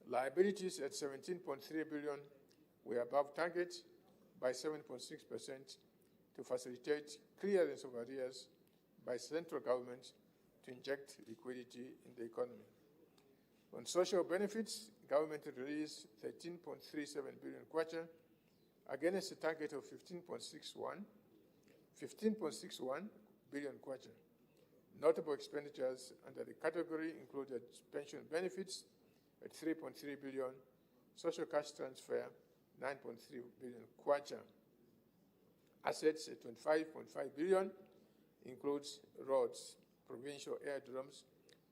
Liabilities at 17.3 billion were above target by 7.6% to facilitate clearance of arrears by central government to inject liquidity in the economy. On social benefits, government released 13.37 billion kwacha against a target of 15.61 billion kwacha. Notable expenditures under the category included pension benefits at 3.3 billion, social cash transfer 9.3 billion kwacha. Assets at 25.5 billion includes roads, provincial airdromes,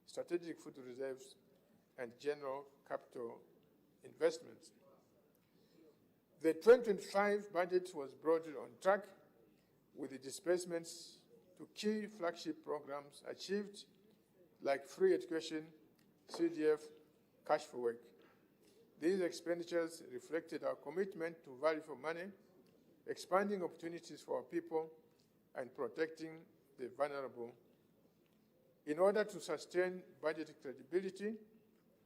strategic food reserves, and general capital investments. The 2025 budget was brought on track with the disbursements to key flagship programs achieved, like free education, CDF, cash for work. These expenditures reflected our commitment to value for money, expanding opportunities for our people, and protecting the vulnerable. In order to sustain budget credibility,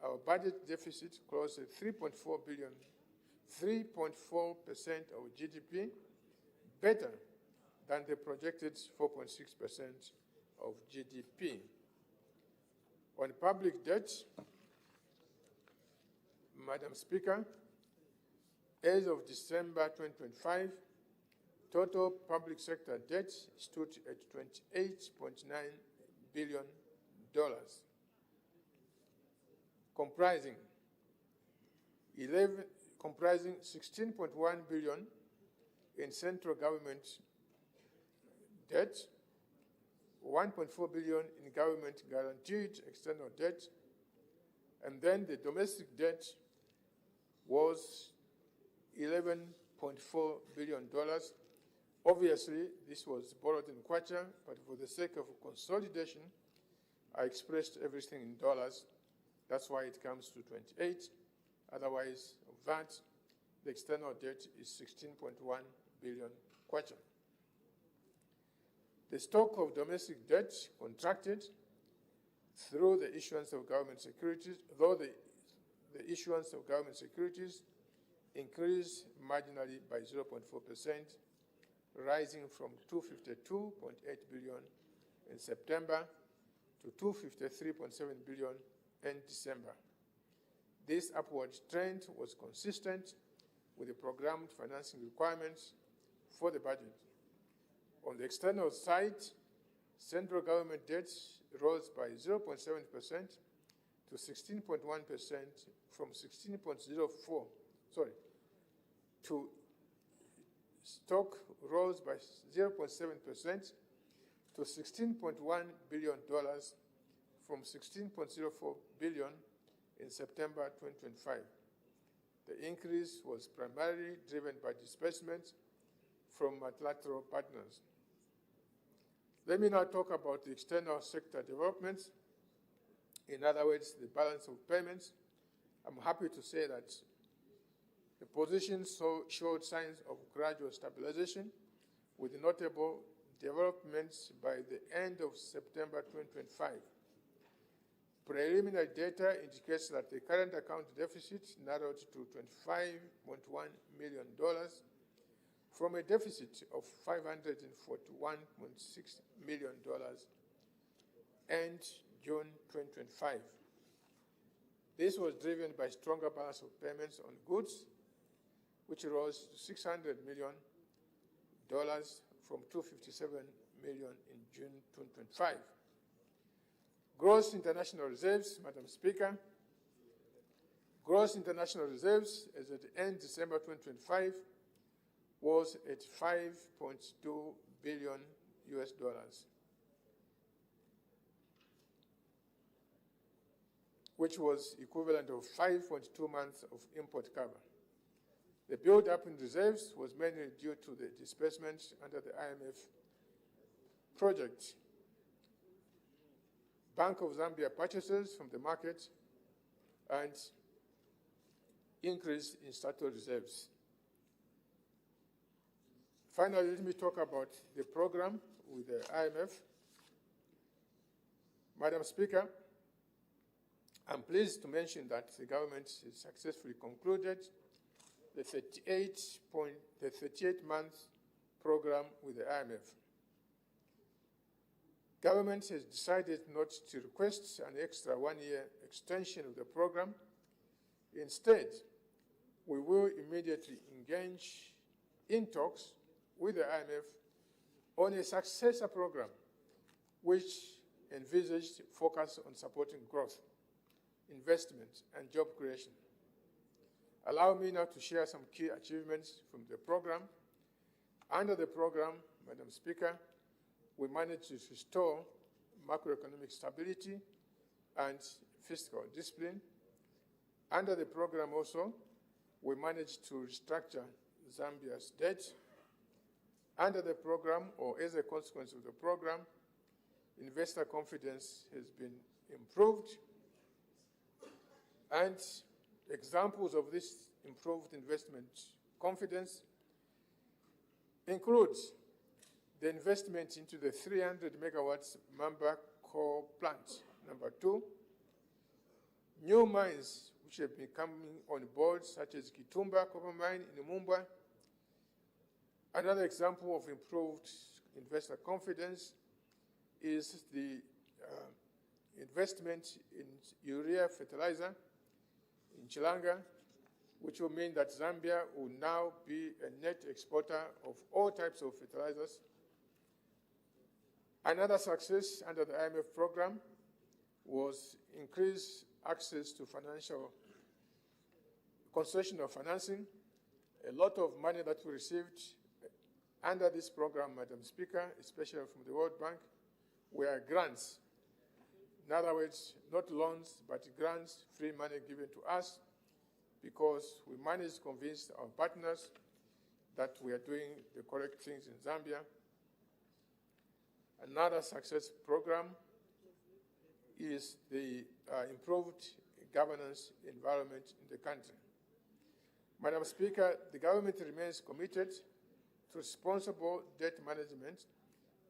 our budget deficit closed at 3.4 billion, 3.4% of GDP, better than the projected 4.6% of GDP. On public debt, Madam Speaker, as of December 2025, total public sector debt stood at $28.9 billion, comprising 16.1 billion in central government debt, 1.4 billion in government guaranteed external debt, and then the domestic debt was $11.4 billion. Obviously, this was borrowed in kwacha, but for the sake of consolidation, I expressed everything in dollars. That's why it comes to 28. Otherwise, of that, the external debt is 16.1 billion kwacha. The stock of domestic debt contracted through the issuance of government securities, though the issuance of government securities increased marginally by 0.4%, rising from 252.8 billion in September to 253.7 billion in December. This upward trend was consistent with the programmed financing requirements for the budget. On the external side, central government debt rose by 0.7% to 16.1% from 16.04, to stock rose by 0.7% to $16.1 billion from $16.04 billion in September 2025. The increase was primarily driven by disbursements from multilateral partners. Let me now talk about the external sector developments. In other words, the balance of payments. I'm happy to say that the position showed signs of gradual stabilization, with notable developments by the end of September 2025. Preliminary data indicates that the current account deficit narrowed to $25.1 million from a deficit of $541.6 million end June 2025. This was driven by stronger balance of payments on goods, which rose to $600 million from $257 million in June 2025. Gross international reserves, Madam Speaker. Gross international reserves as at the end December 2025 was at $5.2 billion US, which was equivalent of 5.2 months of import cover. The build-up in reserves was mainly due to the disbursements under the IMF project. Bank of Zambia purchases from the market and increase in statutory reserves. Finally, let me talk about the program with the IMF. Madam Speaker, I'm pleased to mention that the government has successfully concluded the 38-month program with the IMF. Government has decided not to request an extra one-year extension of the program. Instead, we will immediately engage in talks with the IMF on a successor program which envisaged focus on supporting growth, investment, and job creation. Allow me now to share some key achievements from the program. Under the program, Madam Speaker, we managed to restore macroeconomic stability and fiscal discipline. Under the program also, we managed to restructure Zambia's debt. Under the program, or as a consequence of the program, investor confidence has been improved. And examples of this improved investment confidence include the investment into the 300 megawatts Mamba Coal Plant, number 2, new mines which have been coming on board, such as Kitumba Copper Mine in Mumbai. Another example of improved investor confidence is the investment in urea fertilizer in Chilanga, which will mean that Zambia will now be a net exporter of all types of fertilizers. Another success under the IMF program was increased access to concessional financing. A lot of money that we received under this program, Madam Speaker, especially from the World Bank, were grants. In other words, not loans, but grants, free money given to us, because we managed to convince our partners that we are doing the correct things in Zambia. Another success program is the improved governance environment in the country. Madam Speaker, the government remains committed to responsible debt management,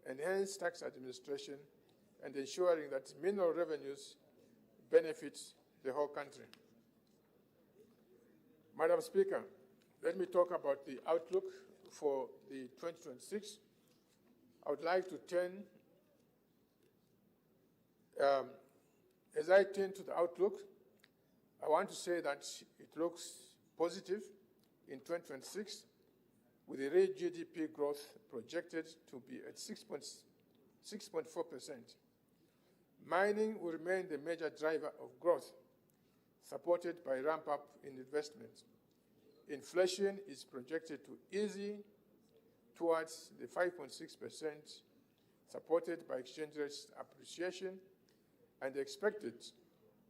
enhanced tax administration, and ensuring that mineral revenues benefit the whole country. Madam Speaker, let me talk about the outlook for the 2026. I would like to turn, as I turn to the outlook, I want to say that it looks positive in 2026, with the real GDP growth projected to be at 6.4%. Mining will remain the major driver of growth, supported by ramp-up in investment. Inflation is projected to ease towards the 5.6%, supported by exchange rate appreciation and the expected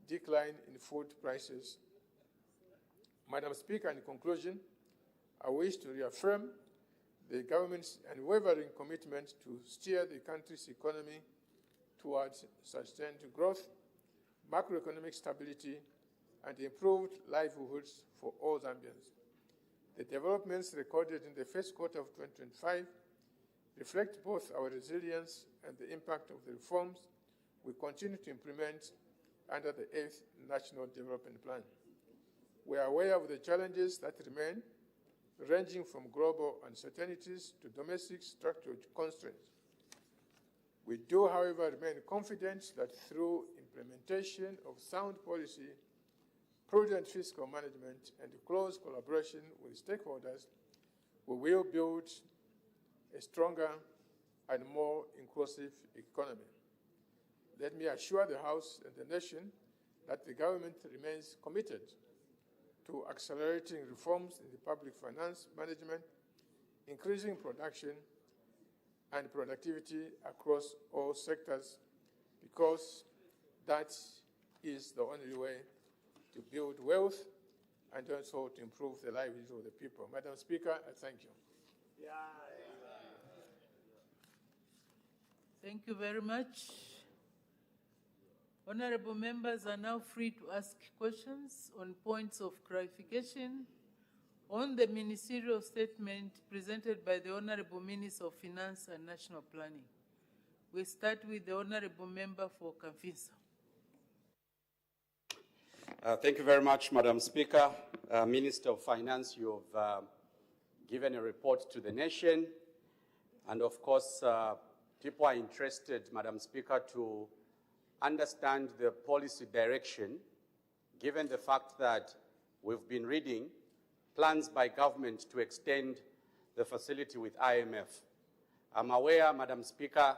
decline in food prices. Madam Speaker, in conclusion, I wish to reaffirm the government's unwavering commitment to steer the country's economy towards sustained growth, macroeconomic stability, and improved livelihoods for all Zambians. The developments recorded in the first quarter of 2025 reflect both our resilience and the impact of the reforms we continue to implement under the 8th National Development Plan. We are aware of the challenges that remain, ranging from global uncertainties to domestic structural constraints. We do, however, remain confident that through implementation of sound policy, prudent fiscal management, and close collaboration with stakeholders, we will build a stronger and more inclusive economy. Let me assure the House and the nation that the government remains committed to accelerating reforms in the public finance management, increasing production and productivity across all sectors, because that is the only way to build wealth and also to improve the livelihoods of the people. Madam Speaker, I thank you. Thank you very much. Honorable members are now free to ask questions on points of clarification on the ministerial statement presented by the Honorable Minister of Finance and National Planning. We start with the Honorable Member for Kamfisa. Thank you very much, Madam Speaker. Minister of Finance, you've given a report to the nation. And of course, people are interested, Madam Speaker, to understand the policy direction, given the fact that we've been reading plans by government to extend the facility with IMF. I'm aware, Madam Speaker,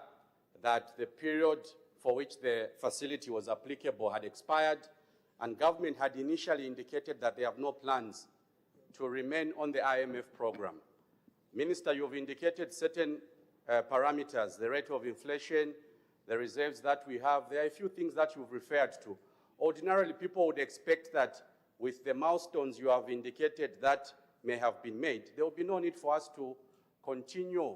that the period for which the facility was applicable had expired, and government had initially indicated that they have no plans to remain on the IMF program. Minister, you've indicated certain parameters, the rate of inflation, the reserves that we have. There are a few things that you've referred to. Ordinarily, people would expect that with the milestones you have indicated that may have been made, there will be no need for us to continue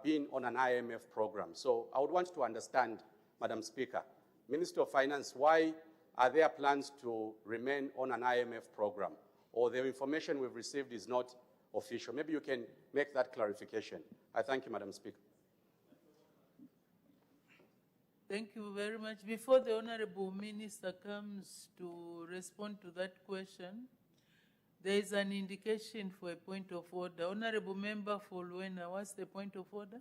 being on an IMF program. So I would want to understand, Madam Speaker, Minister of Finance, why are there plans to remain on an IMF program? Or the information we've received is not official? Maybe you can make that clarification. I thank you, Madam Speaker. Thank you very much. Before the Honorable Minister comes to respond to that question, there is an indication for a point of order. Honorable Member for Luena, what's the point of order?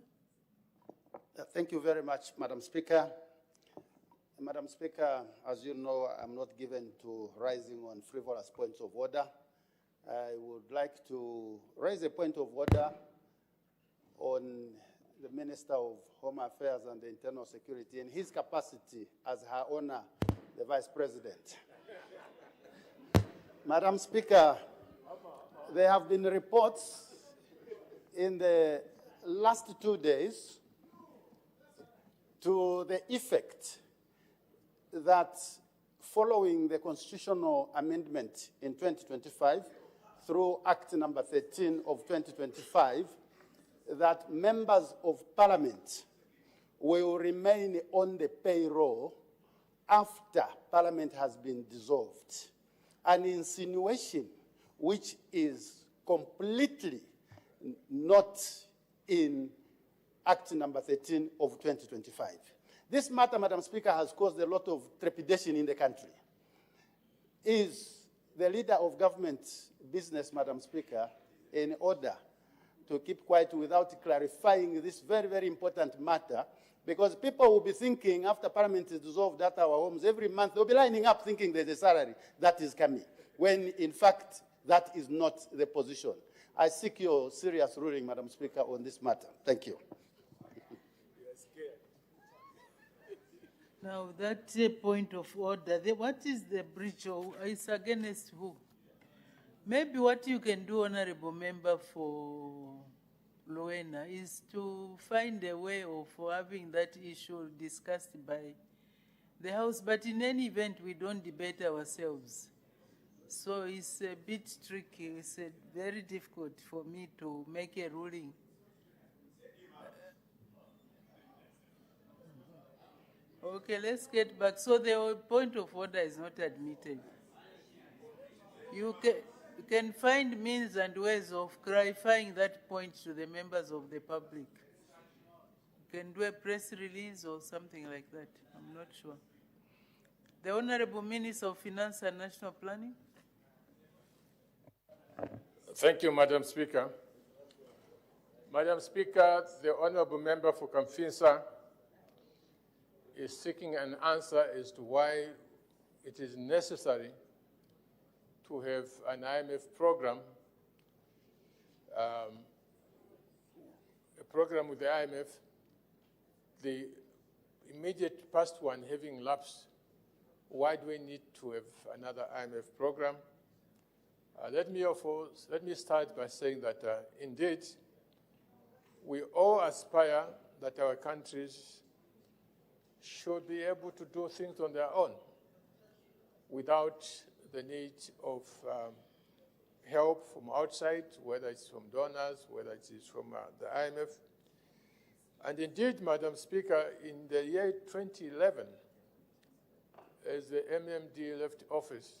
Thank you very much, Madam Speaker. Madam Speaker, as you know, I'm not given to rising on frivolous points of order. I would like to raise a point of order on the Minister of Home Affairs and Internal Security in his capacity as Her Honor, the Vice President. Madam Speaker, there have been reports in the last 2 days to the effect that following the constitutional amendment in 2025 through Act number 13 of 2025, that members of Parliament will remain on the payroll after Parliament has been dissolved. An insinuation which is completely not in Act number 13 of 2025. This matter, Madam Speaker, has caused a lot of trepidation in the country. Is the leader of government business, Madam Speaker, in order to keep quiet without clarifying this very, very important matter? Because people will be thinking after Parliament is dissolved at our homes every month, they'll be lining up thinking there's a salary that is coming, when in fact That is not the position. I seek your serious ruling, Madam Speaker, on this matter. Thank you. Now, that point of order, what is the breach of? It's against who? Maybe what you can do, Honorable Member for Luena, is to find a way of having that issue discussed by the House. But in any event, we don't debate ourselves. So it's a bit tricky. It's very difficult for me to make a ruling. Okay, let's get back. So the point of order is not admitted. You can find means and ways of clarifying that point to the members of the public. You can do a press release or something like that. I'm not sure. The Honorable Minister of Finance and National Planning. Thank you, Madam Speaker. Madam Speaker, the Honorable Member for Kamfinsa is seeking an answer as to why it is necessary to have an IMF program, a program with the IMF, the immediate past one having lapsed. Why do we need to have another IMF program? Let me start by saying that indeed, we all aspire that our countries should be able to do things on their own without the need of help from outside, whether it's from donors, whether it is from the IMF. And indeed, Madam Speaker, in the year 2011, as the MMD left office,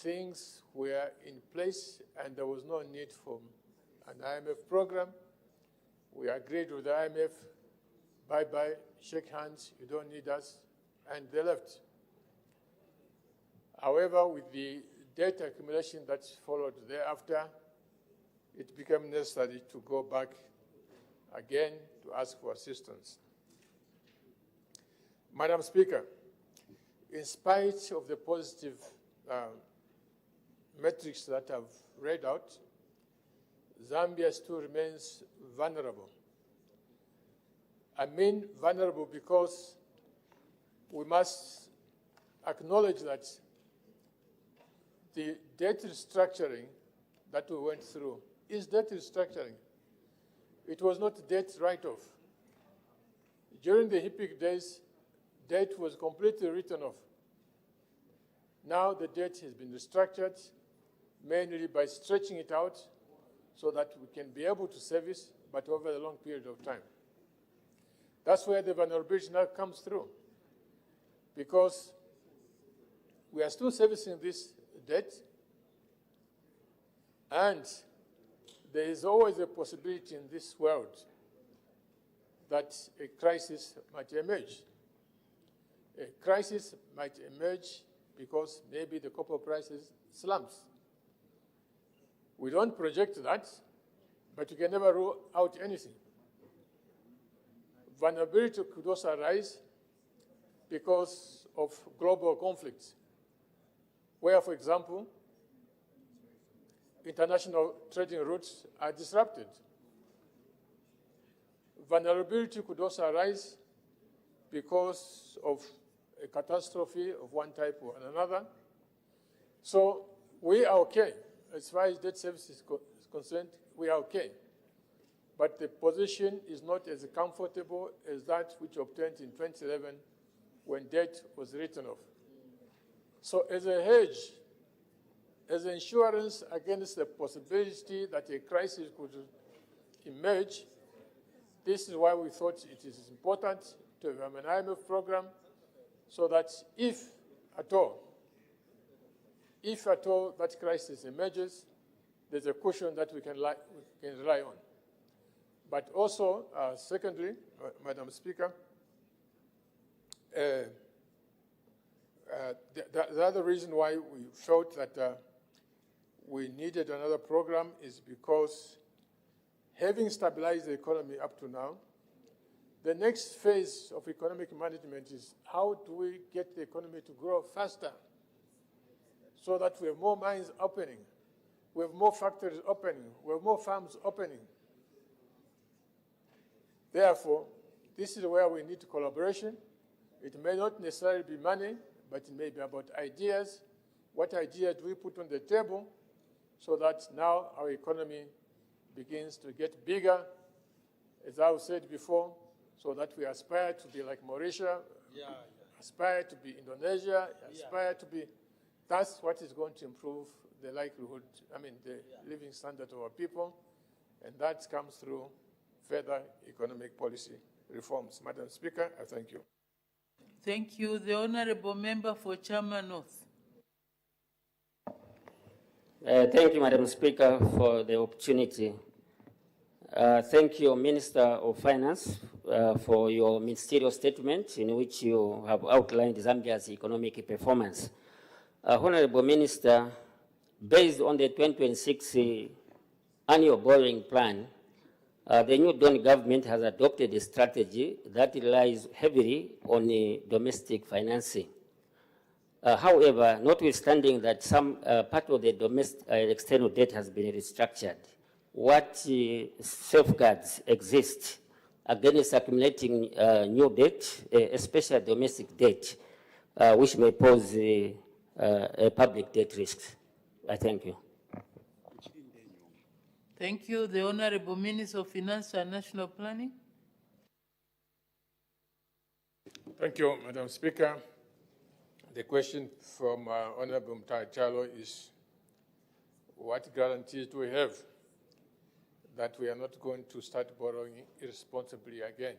things were in place and there was no need for an IMF program. We agreed with the IMF, bye-bye, shake hands, you don't need us, and they left. However, with the data accumulation that followed thereafter, it became necessary to go back again to ask for assistance. Madam Speaker, in spite of the positive metrics that I've read out, Zambia still remains vulnerable. I mean vulnerable because we must acknowledge that the debt restructuring that we went through is debt restructuring. It was not debt write-off. During the HIPIC days, debt was completely written off. Now the debt has been restructured, mainly by stretching it out so that we can be able to service, but over a long period of time. That's where the vulnerability now comes through, because we are still servicing this debt, and there is always a possibility in this world that a crisis might emerge. A crisis might emerge because maybe the copper prices slumps. We don't project that, but you can never rule out anything. Vulnerability could also arise because of global conflicts, where, for example, international trading routes are disrupted. Vulnerability could also arise because of a catastrophe of one type or another. So we are okay. As far as debt service is concerned, we are okay. But the position is not as comfortable as that which obtained in 2011 when debt was written off. So as a hedge, as insurance against the possibility that a crisis could emerge, this is why we thought it is important to have an IMF program so that if at all that crisis emerges, there's a cushion that we can rely on. But also, secondly, Madam Speaker, the other reason why we felt that we needed another program is because having stabilized the economy up to now, the next phase of economic management is how do we get the economy to grow faster so that we have more mines opening, we have more factories opening, we have more farms opening. Therefore, this is where we need collaboration. It may not necessarily be money, but it may be about ideas. What ideas do we put on the table so that now our economy begins to get bigger, as I've said before, so that we aspire to be like Mauritius, aspire to be Indonesia, aspire to be, that's what is going to improve the livelihood, the living standard of our people, and that comes through further economic policy reforms. Madam Speaker, I thank you. Thank you. The Honourable Member for Chama North. Thank you, Madam Speaker, for the opportunity. Thank you, Minister of Finance, for your ministerial statement in which you have outlined Zambia's economic performance. Honorable Minister, based on the 2026 annual borrowing plan, the new Dawn government has adopted a strategy that relies heavily on domestic financing. However, notwithstanding that some part of the external debt has been restructured, what safeguards exist against accumulating new debt, especially domestic debt, which may pose a public debt risk? I thank you. Thank you. The Honourable Minister of Finance and National Planning. Thank you, Madam Speaker. The question from Honourable Mtachalo is, what guarantees do we have that we are not going to start borrowing irresponsibly again?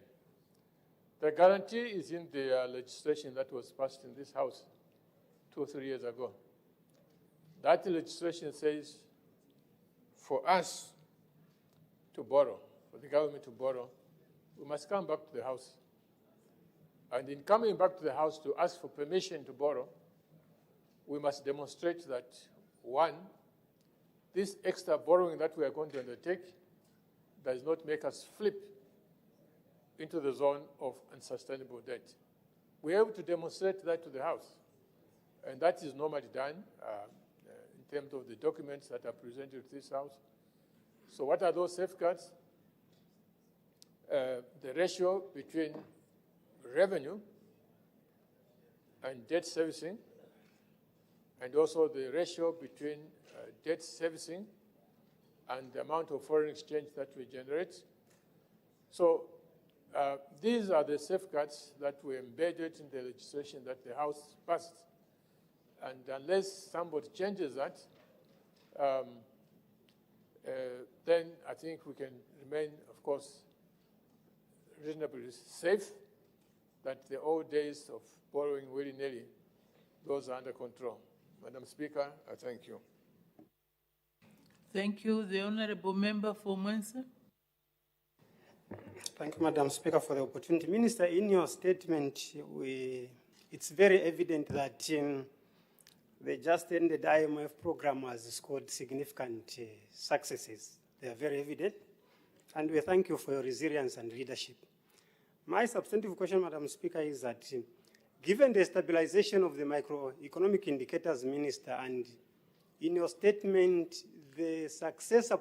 The guarantee is in the legislation that was passed in this House 2 or 3 years ago. That legislation says for us to borrow, for the government to borrow, we must come back to the House. And in coming back to the House to ask for permission to borrow, we must demonstrate that, one, this extra borrowing that we are going to undertake does not make us flip into the zone of unsustainable debt. We have to demonstrate that to the House. And that is normally done in terms of the documents that are presented to this House. So what are those safeguards? The ratio between revenue and debt servicing, and also the ratio between debt servicing and the amount of foreign exchange that we generate. So these are the safeguards that were embedded in the legislation that the House passed. And unless somebody changes that, then I think we can remain, of course, reasonably safe, that the old days of borrowing willy-nilly, those are under control. Madam Speaker, I thank you. Thank you. The Honourable Member for Mwense. Thank you, Madam Speaker, for the opportunity. Minister, in your statement, it's very evident that the just-ended IMF program has scored significant successes. They are very evident, and we thank you for your resilience and leadership. My substantive question, Madam Speaker, is that given the stabilization of the microeconomic indicators, Minister, and in your statement, the successor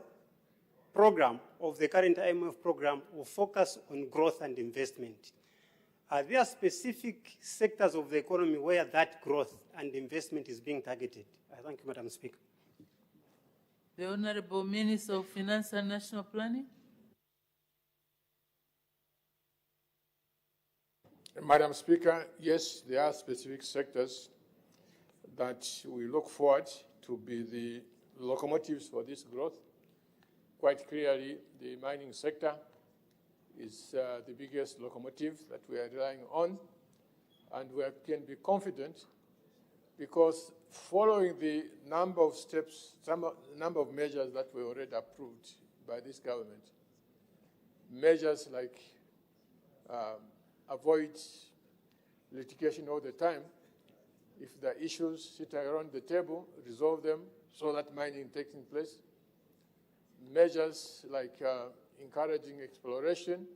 program of the current IMF program will focus on growth and investment. Are there specific sectors of the economy where that growth and investment is being targeted? I thank you, Madam Speaker. The Honourable Minister of Finance and National Planning. Madam Speaker, yes, there are specific sectors that we look forward to be the locomotives for this growth. Quite clearly, the mining sector is the biggest locomotive that we are relying on, and we can be confident because following the number of steps, number of measures that were already approved by this government, measures like avoid litigation all the time. If there are issues, sit around the table, resolve them so that mining takes place. Measures like encouraging exploration,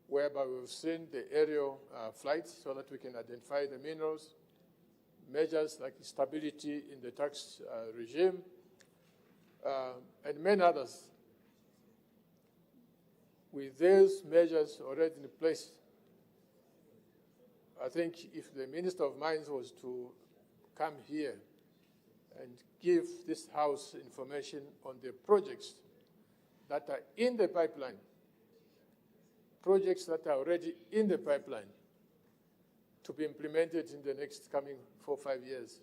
whereby we've seen the aerial flights so that we can identify the minerals. measures like stability in the tax regime, and many others. With those measures already in place, I think if the Minister of Mines was to come here and give this House information on the projects that are in the pipeline, projects that are already in the pipeline to be implemented in the next coming 4 or 5 years,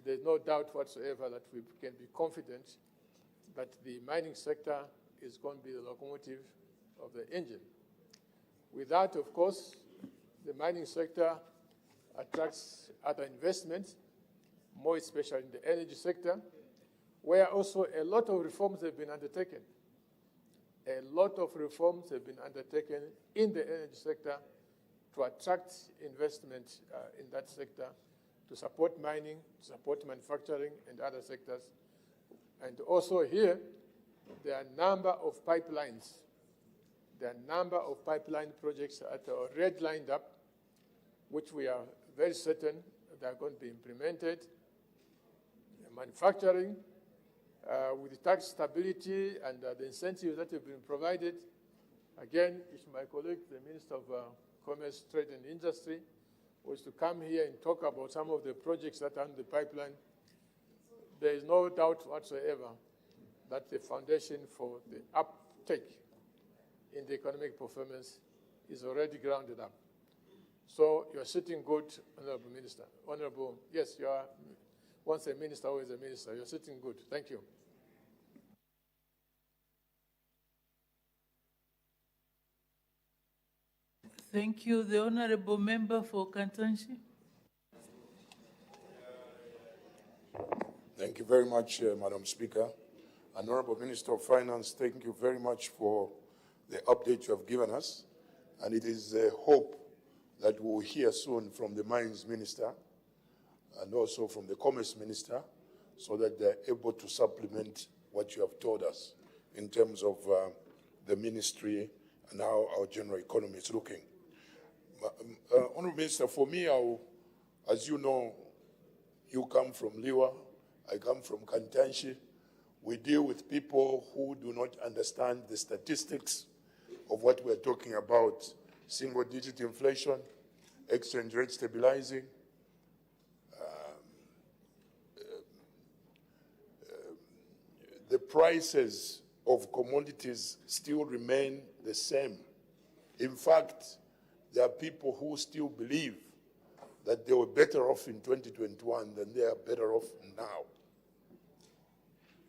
there's no doubt whatsoever that we can be confident that the mining sector is going to be the locomotive of the engine. With that, of course, the mining sector attracts other investments, more especially in the energy sector, where also a lot of reforms have been undertaken. A lot of reforms have been undertaken in the energy sector to attract investment in that sector, to support mining, to support manufacturing and other sectors. And also here, there are a number of pipelines. There are a number of pipeline projects that are already lined up, which we are very certain they are going to be implemented. Manufacturing, with the tax stability and the incentives that have been provided. Again, if my colleague, the Minister of Commerce, Trade and Industry, was to come here and talk about some of the projects that are in the pipeline, there is no doubt whatsoever that the foundation for the uptake in the economic performance is already grounded up. So you're sitting good, Honorable Minister. Honorable, yes, you are, once a minister, always a minister. You're sitting good. Thank you. Thank you. The Honorable Member for Kantanshi. Thank you very much, Madam Speaker. Honorable Minister of Finance, thank you very much for the update you have given us. And it is a hope that we will hear soon from the Mines Minister and also from the Commerce Minister so that they're able to supplement what you have told us in terms of the ministry and how our general economy is looking. Honorable Minister, for me, as you know, you come from Liwa, I come from Kantanshi. We deal with people who do not understand the statistics of what we're talking about: single-digit inflation, exchange rate stabilizing, the prices of commodities still remain the same. In fact, there are people who still believe that they were better off in 2021 than they are better off now.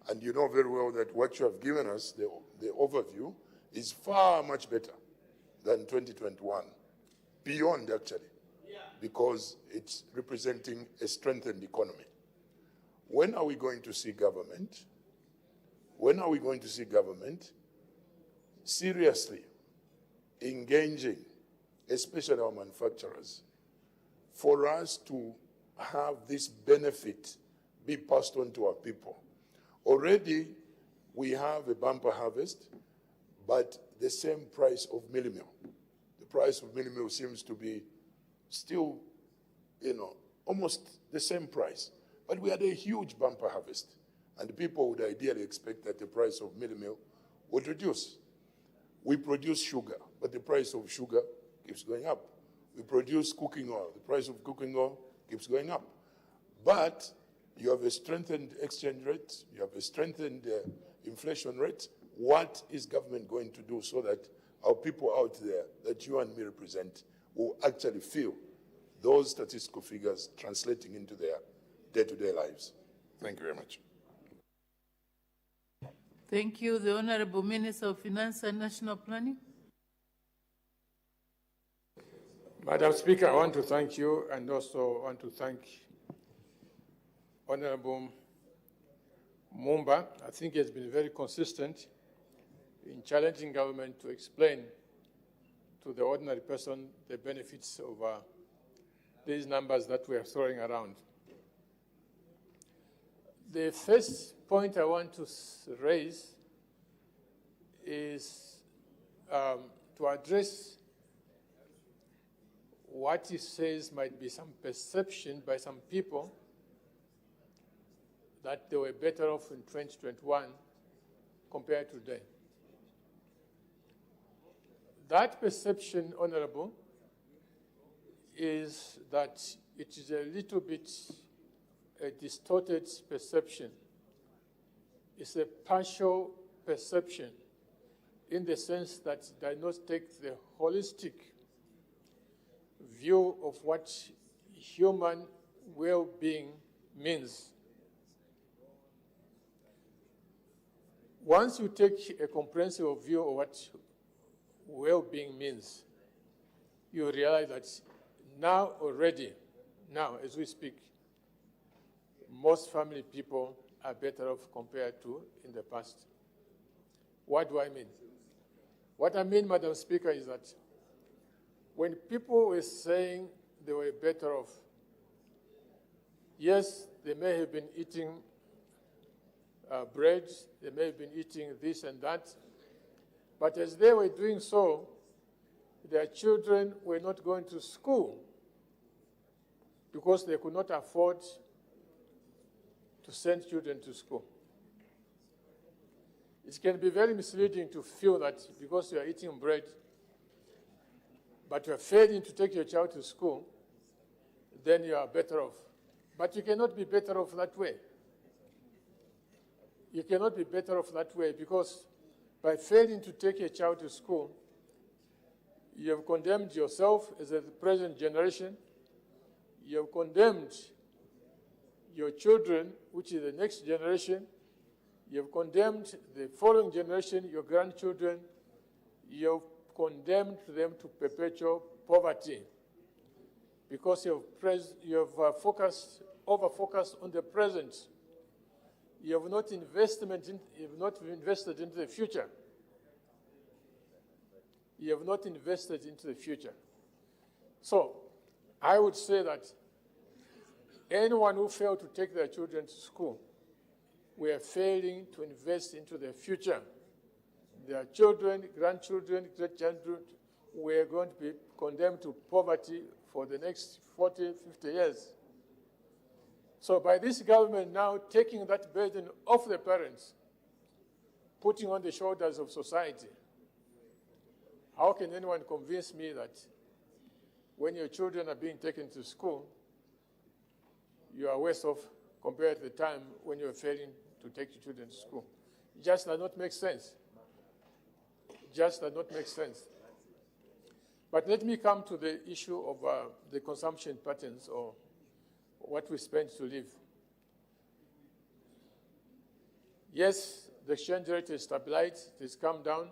And you know very well that what you have given us, the overview, is far much better than 2021, beyond actually, because it's representing a strengthened economy. When are we going to see government? When are we going to see government seriously engaging, especially our manufacturers, for us to have this benefit be passed on to our people? Already, we have a bumper harvest, but the same price of mealie meal. The price of mealie meal seems to be still, almost the same price. But we had a huge bumper harvest, and people would ideally expect that the price of mealie meal would reduce. We produce sugar, but the price of sugar keeps going up. We produce cooking oil. The price of cooking oil keeps going up. But you have a strengthened exchange rate, you have a strengthened inflation rate. What is government going to do so that our people out there that you and me represent will actually feel those statistical figures translating into their day-to-day lives? Thank you very much. Thank you. The Honorable Minister of Finance and National Planning. Madam Speaker, I want to thank you and also want to thank Honorable Mumba. I think he has been very consistent in challenging government to explain to the ordinary person the benefits of these numbers that we are throwing around. The first point I want to raise is to address what he says might be some perception by some people that they were better off in 2021 compared to today. That perception, Honorable, is that it is a little bit a distorted perception. It's a partial perception in the sense that it does not take the holistic view of what human well-being means. Once you take a comprehensive view of what well-being means, you realize that now as we speak, most family people are better off compared to in the past. What do I mean? What I mean, Madam Speaker, is that when people were saying they were better off, yes, they may have been eating bread, they may have been eating this and that, but as they were doing so, their children were not going to school because they could not afford to send children to school. It can be very misleading to feel that because you are eating bread, but you are failing to take your child to school, then you are better off. But you cannot be better off that way. You cannot be better off that way because by failing to take your child to school, you have condemned yourself as the present generation. You have condemned your children, which is the next generation. You have condemned the following generation, your grandchildren. You have condemned them to perpetual poverty because you have over-focused on the present. You have not invested into the future. You have not invested into the future. So I would say that anyone who failed to take their children to school, we are failing to invest into their future. Their children, grandchildren, great-grandchildren, we are going to be condemned to poverty for the next 40, 50 years. So by this government now taking that burden off the parents, putting on the shoulders of society, how can anyone convince me that when your children are being taken to school, you are worse off compared to the time when you are failing to take your children to school? It just does not make sense. It just does not make sense. But let me come to the issue of the consumption patterns or what we spend to live. Yes, the exchange rate is stabilized, it has come down.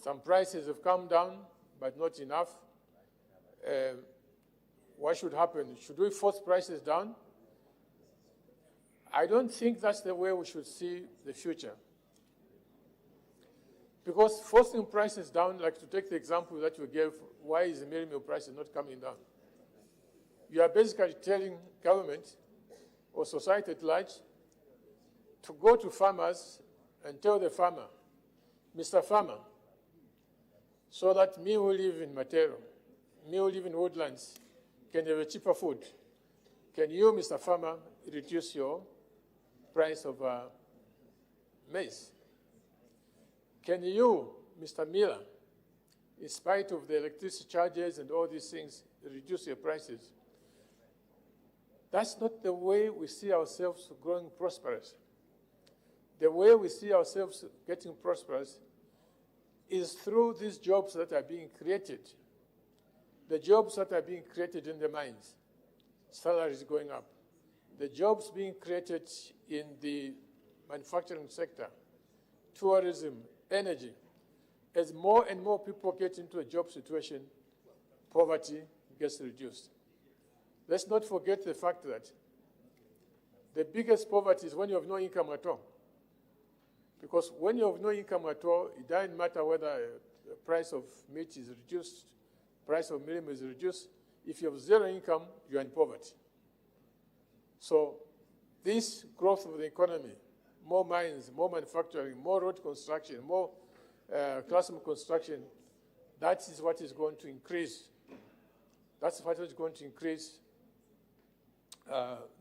Some prices have come down, but not enough. What should happen? Should we force prices down? I don't think that's the way we should see the future. Because forcing prices down, like to take the example that you gave, why is the meal price not coming down? You are basically telling government or society at large to go to farmers and tell the farmer, Mr. Farmer, so that me who live in Matero, me who live in woodlands, can have a cheaper food. Can you, Mr. Farmer, reduce your price of maize? Can you, Mr. Miller, in spite of the electricity charges and all these things, reduce your prices? That's not the way we see ourselves growing prosperous. The way we see ourselves getting prosperous is through these jobs that are being created. The jobs that are being created in the mines, salaries going up. The jobs being created in the manufacturing sector, tourism, energy. As more and more people get into a job situation, poverty gets reduced. Let's not forget the fact that the biggest poverty is when you have no income at all. Because when you have no income at all, it doesn't matter whether the price of meat is reduced, price of milk is reduced. If you have zero income, you are in poverty. So this growth of the economy, more mines, more manufacturing, more road construction, more classroom construction, that is what is going to increase That's what is going to increase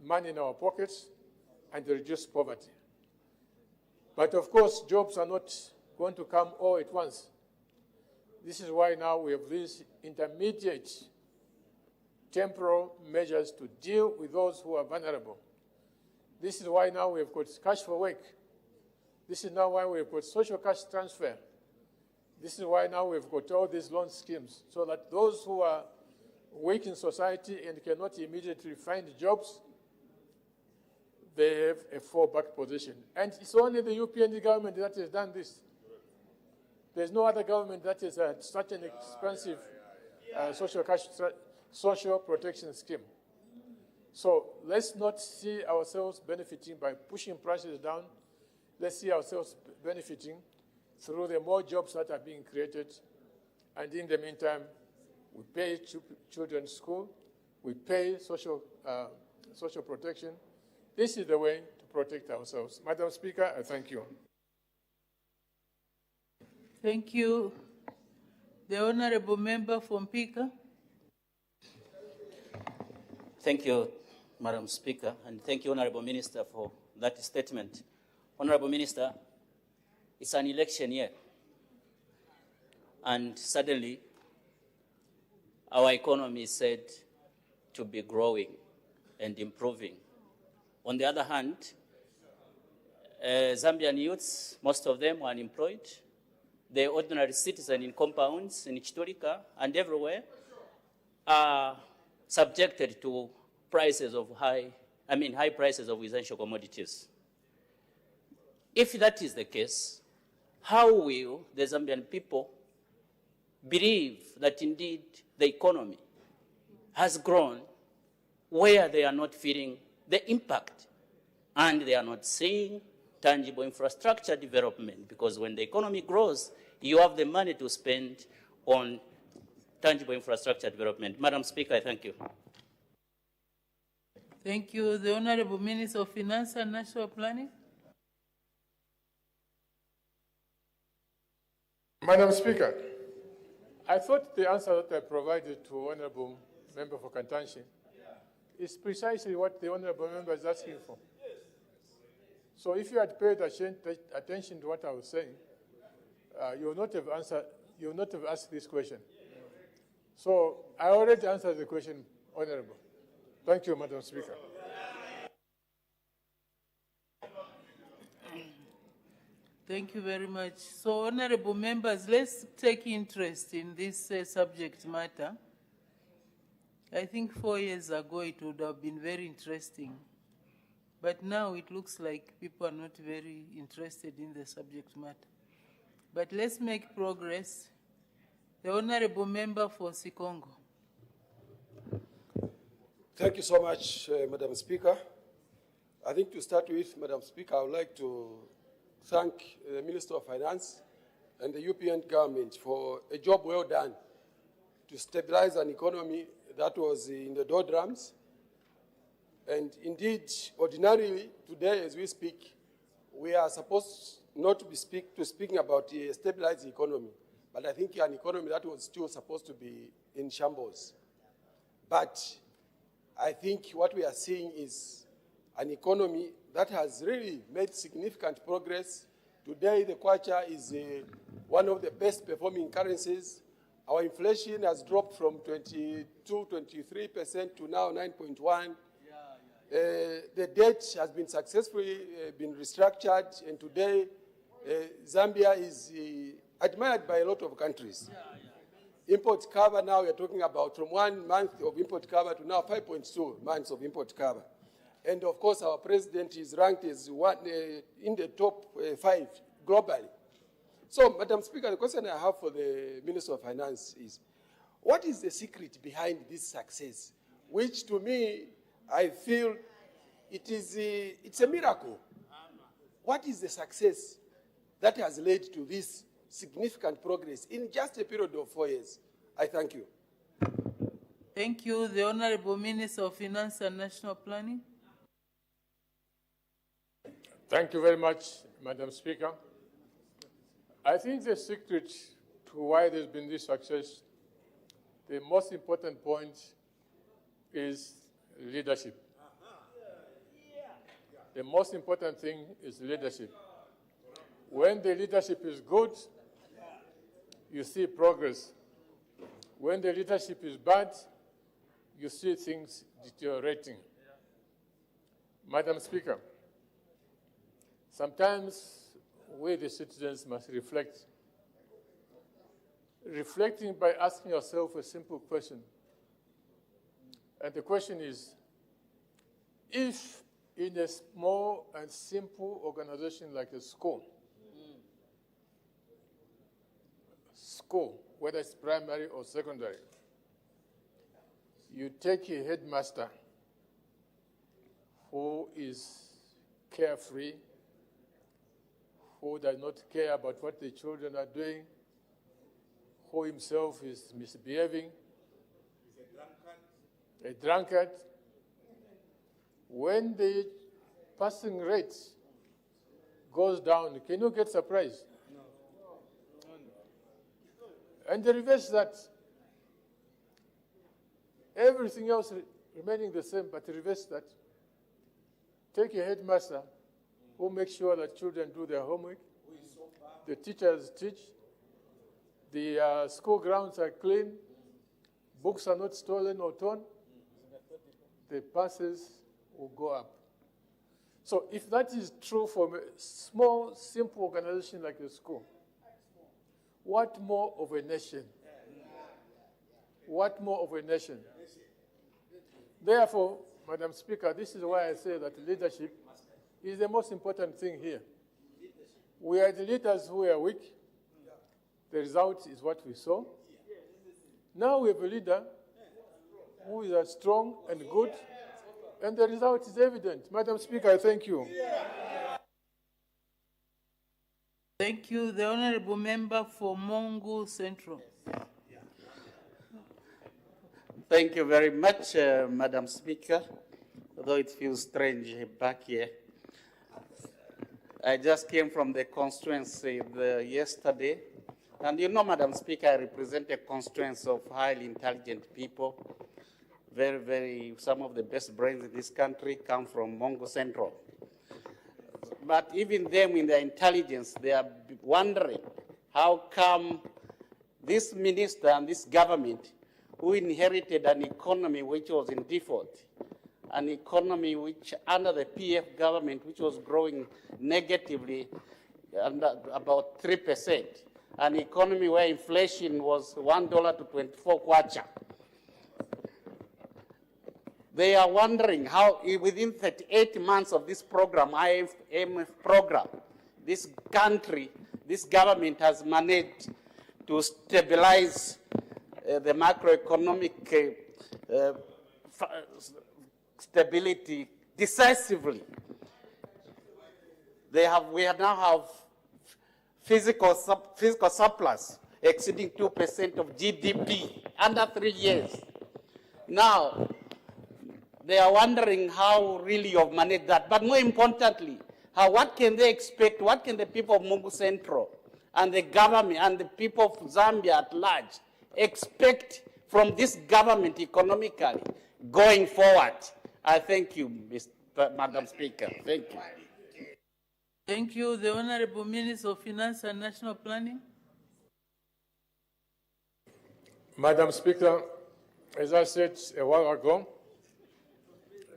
money in our pockets and reduce poverty. But of course, jobs are not going to come all at once. This is why now we have these intermediate temporal measures to deal with those who are vulnerable. This is why now we have got cash for work. This is now why we have got social cash transfer. This is why now we've got all these loan schemes, so that those who are weak in society and cannot immediately find jobs, they have a fallback position. And it's only the European government that has done this. There's no other government that has had such an expensive social protection scheme. So let's not see ourselves benefiting by pushing prices down. Let's see ourselves benefiting through the more jobs that are being created. And in the meantime, we pay children's school, we pay social protection. This is the way to protect ourselves. Madam Speaker, I thank you. Thank you. The Honourable Member from Pika. Thank you, Madam Speaker, and thank you, Honourable Minister, for that statement. Honourable Minister, it's an election year, and suddenly our economy is said to be growing and improving. On the other hand, Zambian youths, most of them are unemployed. The ordinary citizen in compounds, in Chitorika, and everywhere, are subjected to prices of high prices of essential commodities. If that is the case, how will the Zambian people believe that indeed the economy has grown where they are not feeling the impact and they are not seeing tangible infrastructure development? Because when the economy grows, you have the money to spend on tangible infrastructure development. Madam Speaker, I thank you. Thank you. The Honourable Minister of Finance and National Planning. Madam Speaker, I thought the answer that I provided to Honourable Member for Kantanshi is precisely what the Honourable Member is asking for. So if you had paid attention to what I was saying, you would not have asked this question. So I already answered the question, Honourable. Thank you, Madam Speaker. Thank you very much. So, honourable members, let's take interest in this subject matter. I think 4 years ago it would have been very interesting. But now it looks like people are not very interested in the subject matter. But let's make progress. The honourable member for Sikongo. Thank you so much, Madam Speaker. I think to start with, Madam Speaker, I would like to thank the Minister of Finance and the European government for a job well done to stabilize an economy that was in the doldrums. And indeed, ordinarily, today as we speak, we are supposed not to be speaking about a stabilized economy, but I think an economy that was still supposed to be in shambles. But I think what we are seeing is an economy that has really made significant progress. Today, the kwacha is one of the best performing currencies. Our inflation has dropped from 23% to now 9.1%. The debt has been successfully been restructured, and today Zambia is admired by a lot of countries. Import cover now, we're talking about from 1 month of import cover to now 5.2 months of import cover. And of course, our president is ranked as one in the top 5 globally. So, Madam Speaker, the question I have for the Minister of Finance is, what is the secret behind this success? Which to me, I feel it's a miracle. What is the success that has led to this significant progress in just a period of 4 years? I thank you. Thank you. The Honourable Minister of Finance and National Planning. Thank you very much, Madam Speaker. I think the secret to why there's been this success, the most important point is leadership. The most important thing is leadership. When the leadership is good, you see progress. When the leadership is bad, you see things deteriorating. Madam Speaker, sometimes we, the citizens, must reflect. Reflecting by asking yourself a simple question. And the question is, if in a small and simple organization like a school, whether it's primary or secondary, you take a headmaster who is carefree, who does not care about what the children are doing, who himself is misbehaving, a drunkard. When the passing rate goes down, can you get surprised? No. And the reverse that, everything else remaining the same, but the reverse that, take a headmaster who makes sure that children do their homework, the teachers teach, the school grounds are clean, books are not stolen or torn, the passes will go up. So if that is true for a small, simple organization like a school, what more of a nation? What more of a nation? Therefore, Madam Speaker, this is why I say that leadership is the most important thing here. We are the leaders who are weak. The result is what we saw. Now we have a leader who is strong and good, and the result is evident. Madam Speaker, I thank you. Thank you. The Honourable Member for Mongu Central. Thank you very much, Madam Speaker, although it feels strange back here. I just came from the constituency yesterday, and you know, Madam Speaker, I represent a constituency of highly intelligent people. Some of the best brains in this country come from Mongo Central. But even them in their intelligence, they are wondering how come this minister and this government, who inherited an economy which was in default, an economy which under the PF government, which was growing negatively about 3%, an economy where inflation was $1 to 24 kwacha. They are wondering how, within 38 months of this program, IMF program, this country, this government has managed to stabilize the macroeconomic stability decisively. We now have physical surplus exceeding 2% of GDP under 3 years. Now, they are wondering how really you have managed that. But more importantly, what can they expect? What can the people of Mungu Central and the government and the people of Zambia at large expect from this government economically going forward? I thank you, Madam Speaker. Thank you. Thank you. The Honourable Minister of Finance and National Planning. Madam Speaker, as I said a while ago,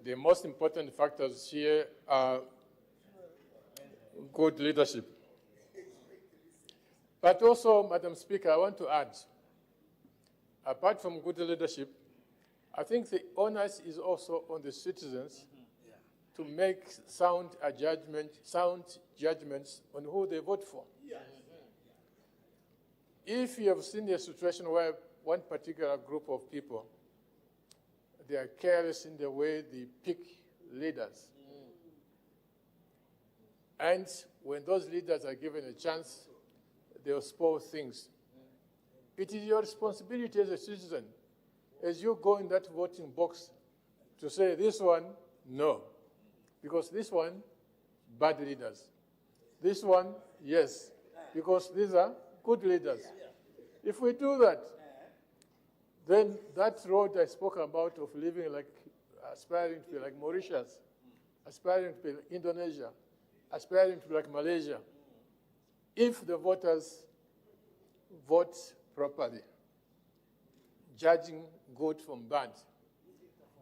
the most important factors here are good leadership. But also, Madam Speaker, I want to add, apart from good leadership, I think the onus is also on the citizens to make sound judgments on who they vote for. If you have seen a situation where one particular group of people, they are careless in the way they pick leaders, and when those leaders are given a chance, they'll spoil things. It is your responsibility as a citizen, as you go in that voting box, to say this one, no. Because this one, bad leaders. This one, yes. Because these are good leaders. If we do that, Then that road I spoke about of living like, aspiring to be like Mauritius, aspiring to be like Indonesia, aspiring to be like Malaysia, if the voters vote properly, judging good from bad,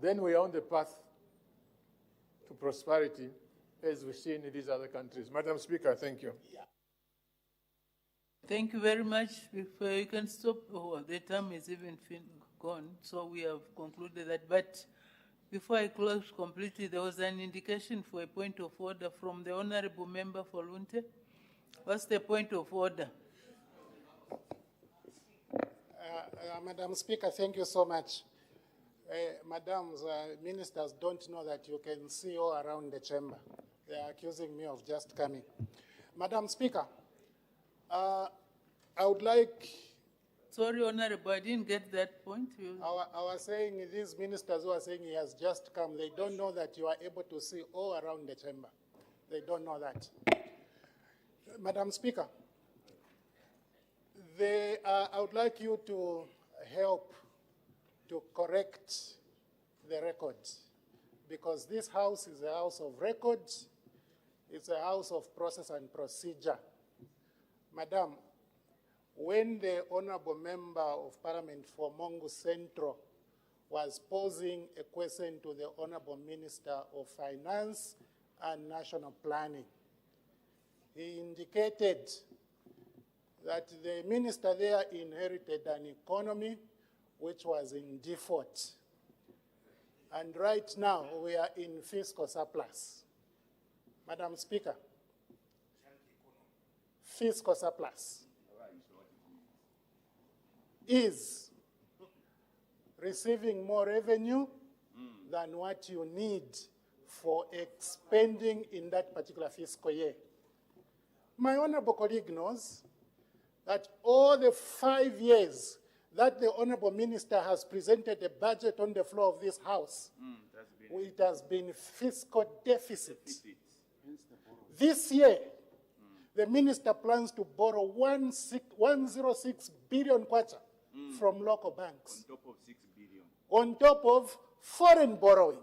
then we are on the path to prosperity as we see in these other countries. Madam Speaker, thank you. Thank you very much. If you can stop, the time is even gone, so we have concluded that. But before I close completely, there was an indication for a point of order from the Honorable Member for Lunte. What's the point of order? Madam Speaker, thank you so much. Madams, ministers don't know that you can see all around the chamber. They are accusing me of just coming. Madam Speaker, I would like... Sorry, Honorable, I didn't get that point. I was saying these ministers who are saying he has just come, they don't know that you are able to see all around the chamber. They don't know that. Madam Speaker, I would like you to help to correct the records, because this house is a house of records. It's a house of process and procedure. Madam, when the Honorable Member of Parliament for Mongu Central was posing a question to the Honorable Minister of Finance and National Planning, he indicated that the minister there inherited an economy which was in default. And right now, we are in fiscal surplus. Madam Speaker, fiscal surplus is receiving more revenue than what you need for expending in that particular fiscal year. My honorable colleague knows that all the 5 years that the honorable minister has presented a budget on the floor of this house, it has been fiscal deficit. This year, the minister plans to borrow 106 billion kwacha from local banks. On top of 6 billion. On top of foreign borrowing.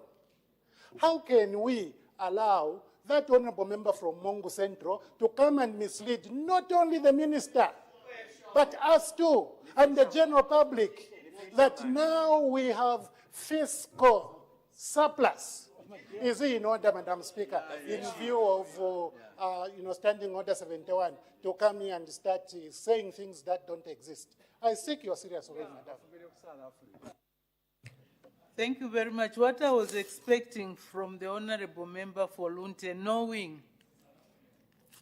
How can we allow that honorable member from Mongu Central to come and mislead not only the minister, but us too, and the general public, that now we have fiscal surplus? Is it in order, Madam Speaker, in view of Standing Order 71, to come here and start saying things that don't exist? I seek your serious way, Madam. Thank you very much. What I was expecting from the Honorable Member for Lunte, knowing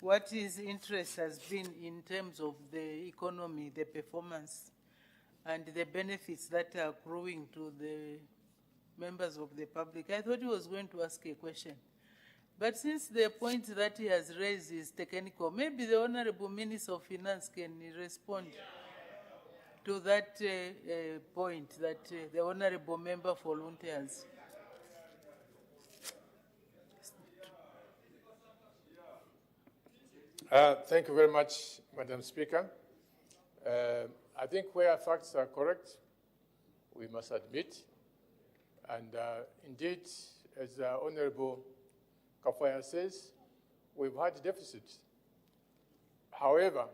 what his interest has been in terms of the economy, the performance, and the benefits that are accruing to the members of the public, I thought he was going to ask a question. But since the point that he has raised is technical, maybe the Honorable Minister of Finance can respond to that point that the Honorable Member for Lunte has. Thank you very much, Madam Speaker. I think where facts are correct, we must admit. And indeed, as Honorable Kafaya says, we've had deficits. However,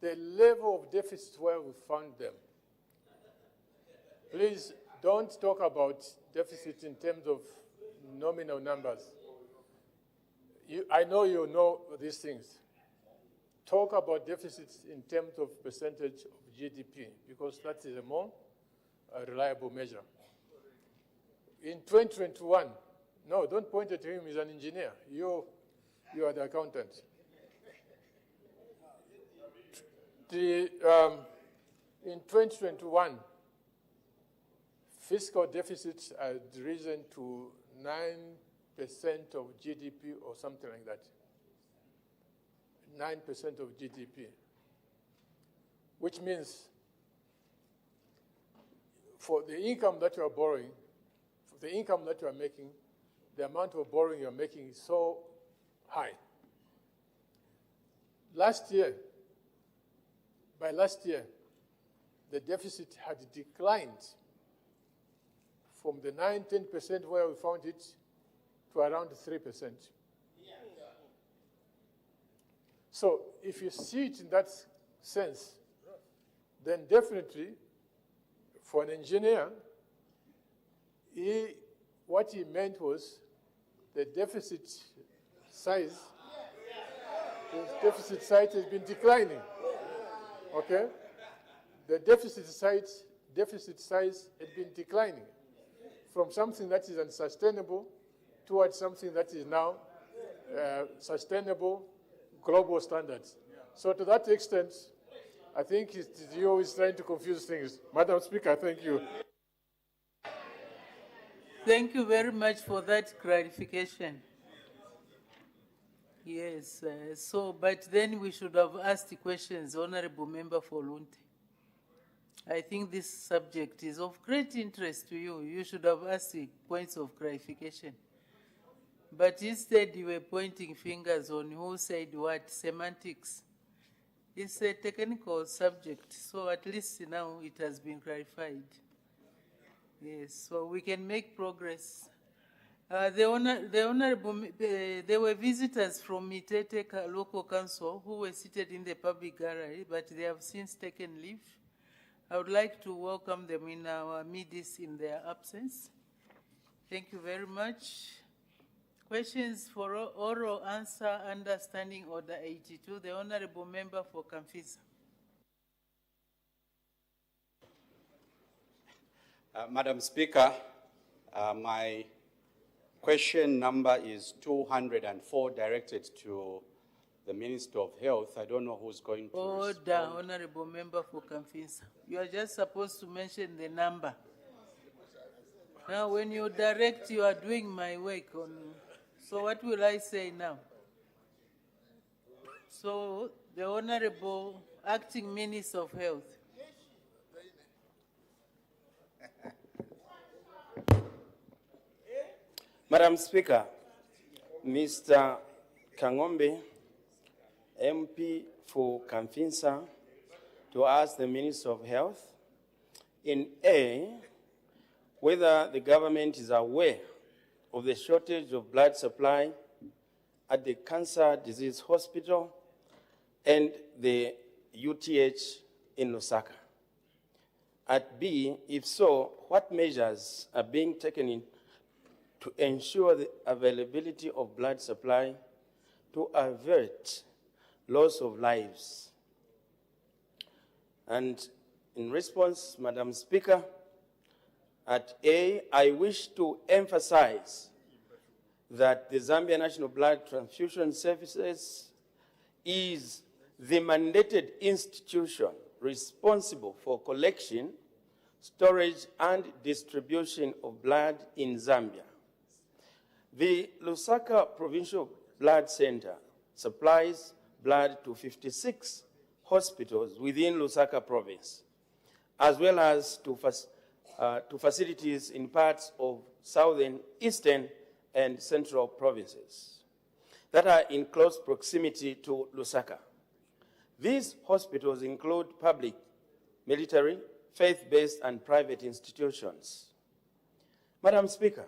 the level of deficits where we found them, please don't talk about deficit in terms of nominal numbers. I know you know these things. Talk about deficits in terms of percentage of GDP, because that is a more reliable measure. In 2021, no, don't point at him, he's an engineer. You are the accountant. In 2021, fiscal deficits had risen to 9% of GDP or something like that. 9% of GDP, which means for the income that you are borrowing, for the income that you are making, the amount of borrowing you are making is so high. By last year, the deficit had declined from the 9-10% where we found it to around 3%. So if you see it in that sense, then definitely for an engineer, what he meant was the deficit size has been declining. Okay? The deficit size had been declining from something that is unsustainable towards something that is now sustainable global standards. So to that extent, I think you always trying to confuse things. Madam Speaker, thank you. Thank you very much for that clarification. Yes, but then we should have asked the questions, Honorable Member for Lunte. I think this subject is of great interest to you. You should have asked the points of clarification. But instead, you were pointing fingers on who said what, semantics. It's a technical subject, so at least now it has been clarified. Yes, so we can make progress. There were visitors from Mitete Local Council who were seated in the public gallery, but they have since taken leave. I would like to welcome them in our midst in their absence. Thank you very much. Questions for oral answer under Standing Order 82. The Honorable Member for Kamfisa. Madam Speaker, my question number is 204, directed to the Minister of Health. I don't know who's going to Order, Honorable Member for Kamfisa. You are just supposed to mention the number. Now, when you direct, you are doing my work on. So what will I say now? So the Honorable Acting Minister of Health. Madam Speaker, Mr. Kangombe, MP for Kamfinsa, to ask the Minister of Health, in A, whether the government is aware of the shortage of blood supply at the Cancer Disease Hospital and the UTH in Lusaka. At B, if so, what measures are being taken to ensure the availability of blood supply to avert loss of lives? And in response, Madam Speaker, at A, I wish to emphasize that the Zambia National Blood Transfusion Services is the mandated institution responsible for collection, storage, and distribution of blood in Zambia. The Lusaka Provincial Blood Center supplies blood to 56 hospitals within Lusaka province, as well as to facilities in parts of southern, eastern, and central provinces that are in close proximity to Lusaka. These hospitals include public, military, faith-based, and private institutions. Madam Speaker,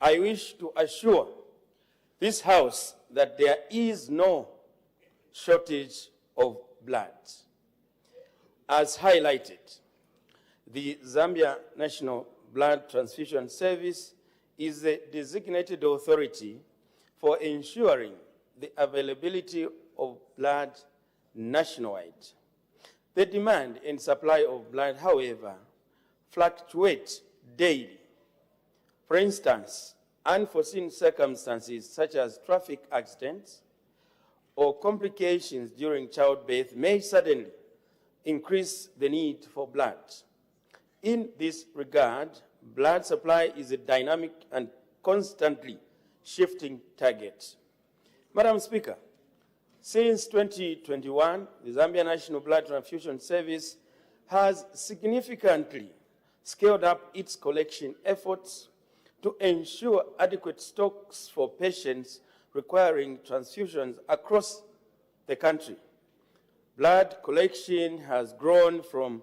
I wish to assure this House that there is no shortage of blood. As highlighted, the Zambia National Blood Transfusion Service is the designated authority for ensuring the availability of blood nationwide. The demand and supply of blood, however, fluctuate daily. For instance, unforeseen circumstances such as traffic accidents or complications during childbirth may suddenly increase the need for blood. In this regard, blood supply is a dynamic and constantly shifting target. Madam Speaker, since 2021, the Zambia National Blood Transfusion Service has significantly scaled up its collection efforts to ensure adequate stocks for patients requiring transfusions across the country. Blood collection has grown from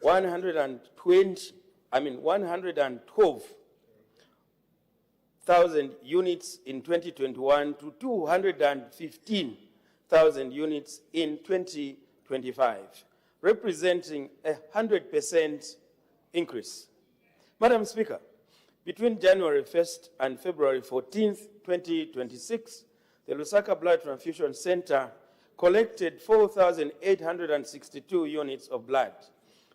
112,000 units in 2021 to 215,000 units in 2025, representing a 100% increase. Madam Speaker, between January 1st and February 14th, 2026, the Lusaka Blood Transfusion Center collected 4,862 units of blood,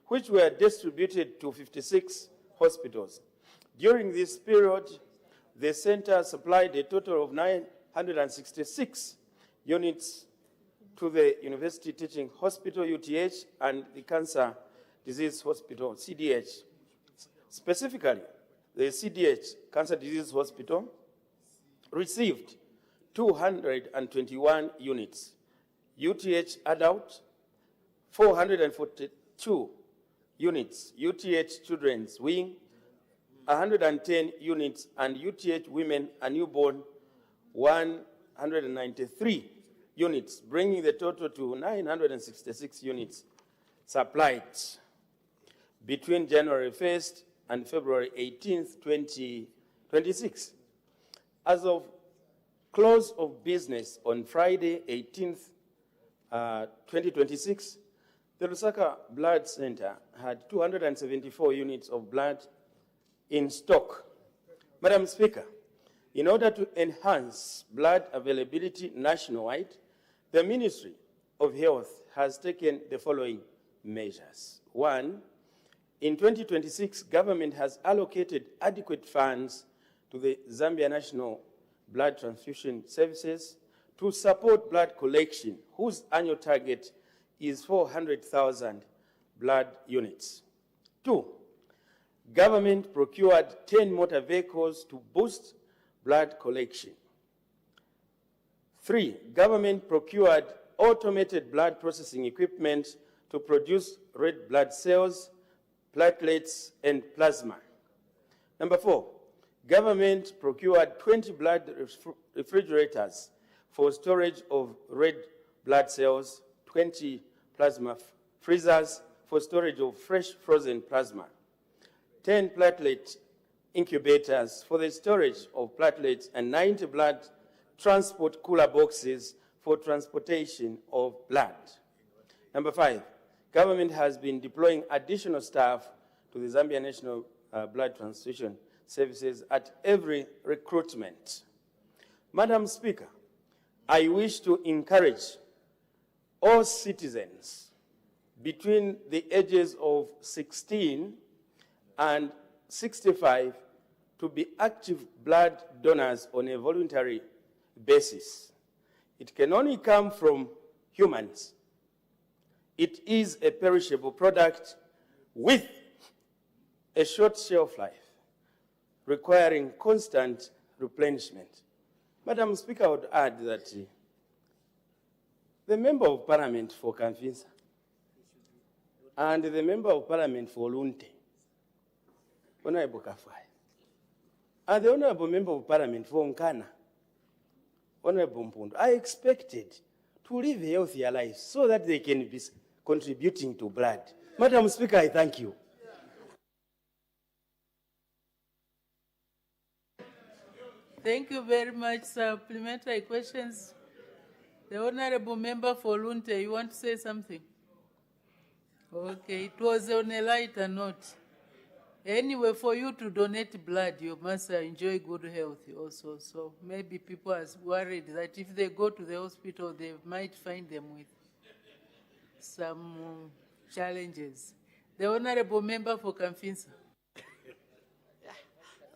which were distributed to 56 hospitals. During this period, the center supplied a total of 966 units to the University Teaching Hospital, UTH, and the Cancer Disease Hospital, CDH. Specifically, the CDH, Cancer Disease Hospital, received 221 units. UTH Adult, 442 units. UTH Children's Wing, 110 units, and UTH Women and Newborn, 193 units, bringing the total to 966 units supplied between January 1st and February 18th, 2026. As of close of business on Friday, 18th, 2026, the Lusaka Blood Center had 274 units of blood in stock. Madam Speaker, in order to enhance blood availability nationwide, the Ministry of Health has taken the following measures. 1, in 2026, government has allocated adequate funds to the Zambia National Blood Transfusion Services to support blood collection, whose annual target is 400,000 blood units. 2, government procured 10 motor vehicles to boost blood collection. 3, government procured automated blood processing equipment to produce red blood cells, platelets, and plasma. Number 4, government procured 20 blood refrigerators for storage of red blood cells, 20 plasma freezers for storage of fresh frozen plasma, 10 platelet incubators for the storage of platelets, and 90 blood transport cooler boxes for transportation of blood. Number 5, government has been deploying additional staff to the Zambia National Blood Transfusion Services at every recruitment. Madam Speaker, I wish to encourage all citizens between the ages of 16 and 65 to be active blood donors on a voluntary basis. It can only come from humans. It is a perishable product with a short shelf life, requiring constant replenishment. Madam Speaker, I would add that the Member of Parliament for Kamfinsa and the Member of Parliament for Lunte, Honorable Kafai, and the Honorable Member of Parliament for Nkana, Honorable Mpundo, are expected to live healthier lives so that they can be contributing to blood. Madam Speaker, I thank you. Thank you very much. Supplementary questions. The Honorable Member for Lunte, you want to say something? Okay, it was on a lighter note. Anyway, for you to donate blood, you must enjoy good health also. So maybe people are worried that if they go to the hospital, they might find them with some challenges. The Honorable Member for Kamfinsa.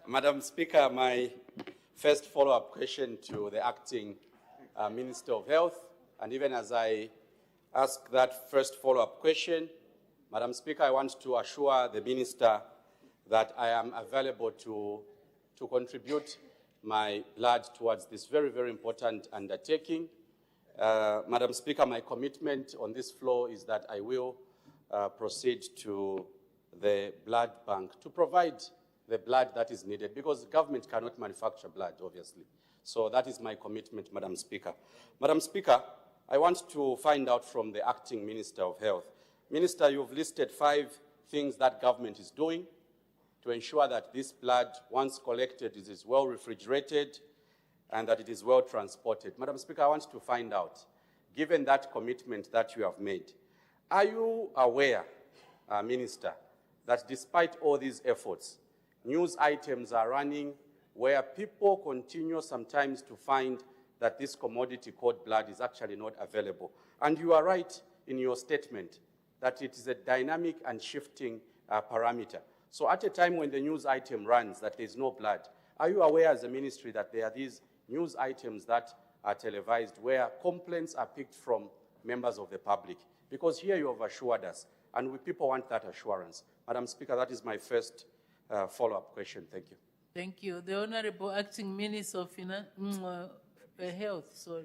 Madam Speaker, my first follow-up question to the acting Minister of Health, and even as I ask that first follow-up question, Madam Speaker, I want to assure the Minister that I am available to contribute my blood towards this very, very important undertaking. Madam Speaker, my commitment on this floor is that I will proceed to the blood bank to provide the blood that is needed, because the government cannot manufacture blood, obviously. So that is my commitment, Madam Speaker. Madam Speaker, I want to find out from the acting Minister of Health. Minister, you've listed 5 things that government is doing to ensure that this blood, once collected, is well refrigerated and that it is well transported. Madam Speaker, I want to find out, given that commitment that you have made, are you aware, Minister, that despite all these efforts, news items are running where people continue sometimes to find that this commodity called blood is actually not available? And you are right in your statement that it is a dynamic and shifting parameter. So at a time when the news item runs that there is no blood, are you aware as a ministry that there are these news items that are televised where complaints are picked from members of the public? Because here you have assured us, and people want that assurance. Madam Speaker, that is my first follow-up question. Thank you. Thank you. The Honorable Acting Minister of Health, sorry.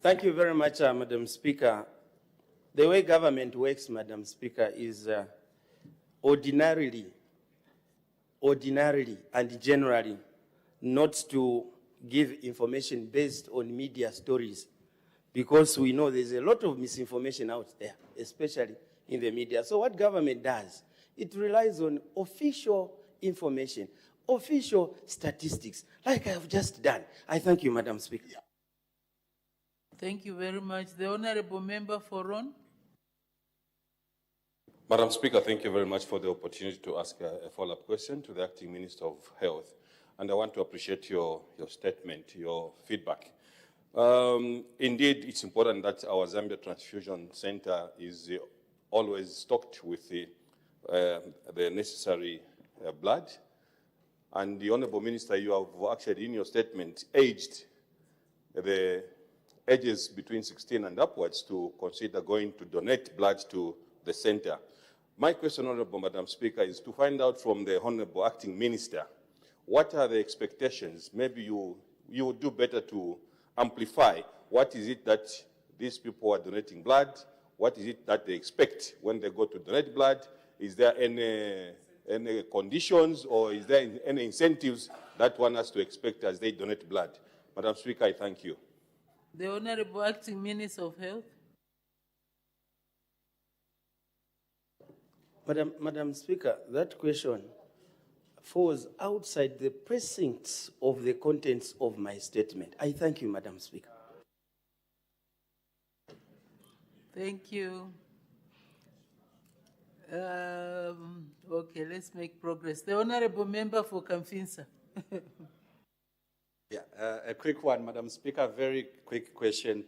Thank you very much, Madam Speaker. The way government works, Madam Speaker, is ordinarily and generally not to give information based on media stories, because we know there's a lot of misinformation out there, especially in the media. So what government does, it relies on official information, official statistics, like I have just done. I thank you, Madam Speaker. Thank you very much. The Honorable Member for Ron. Madam Speaker, thank you very much for the opportunity to ask a follow-up question to the Acting Minister of Health. And I want to appreciate your statement, your feedback. Indeed, it's important that our Zambia Transfusion Center is always stocked with the necessary blood. And the Honourable Minister, you have actually in your statement aged the ages between 16 and upwards to consider going to donate blood to the center. My question, Honourable Madam Speaker, is to find out from the Honourable Acting Minister, what are the expectations? Maybe you would do better to amplify what is it that these people are donating blood, what is it that they expect when they go to donate blood? Is there any conditions or is there any incentives that one has to expect as they donate blood? Madam Speaker, I thank you. The Honorable Acting Minister of Health. Madam Speaker, that question falls outside the precincts of the contents of my statement. I thank you, Madam Speaker. Thank you. Okay, let's make progress. The Honorable Member for Kamfinsa. Yeah, a quick one, Madam Speaker, very quick question.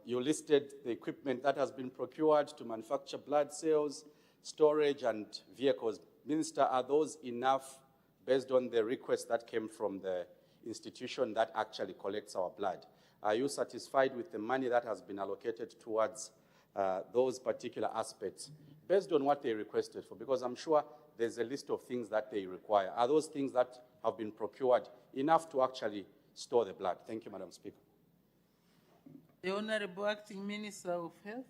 You listed the equipment that has been procured to manufacture blood cells, storage, and vehicles. Minister, are those enough based on the request that came from the institution that actually collects our blood? Are you satisfied with the money that has been allocated towards those particular aspects based on what they requested for? Because I'm sure there's a list of things that they require. Are those things that have been procured enough to actually store the blood? Thank you, Madam Speaker. The Honorable Acting Minister of Health.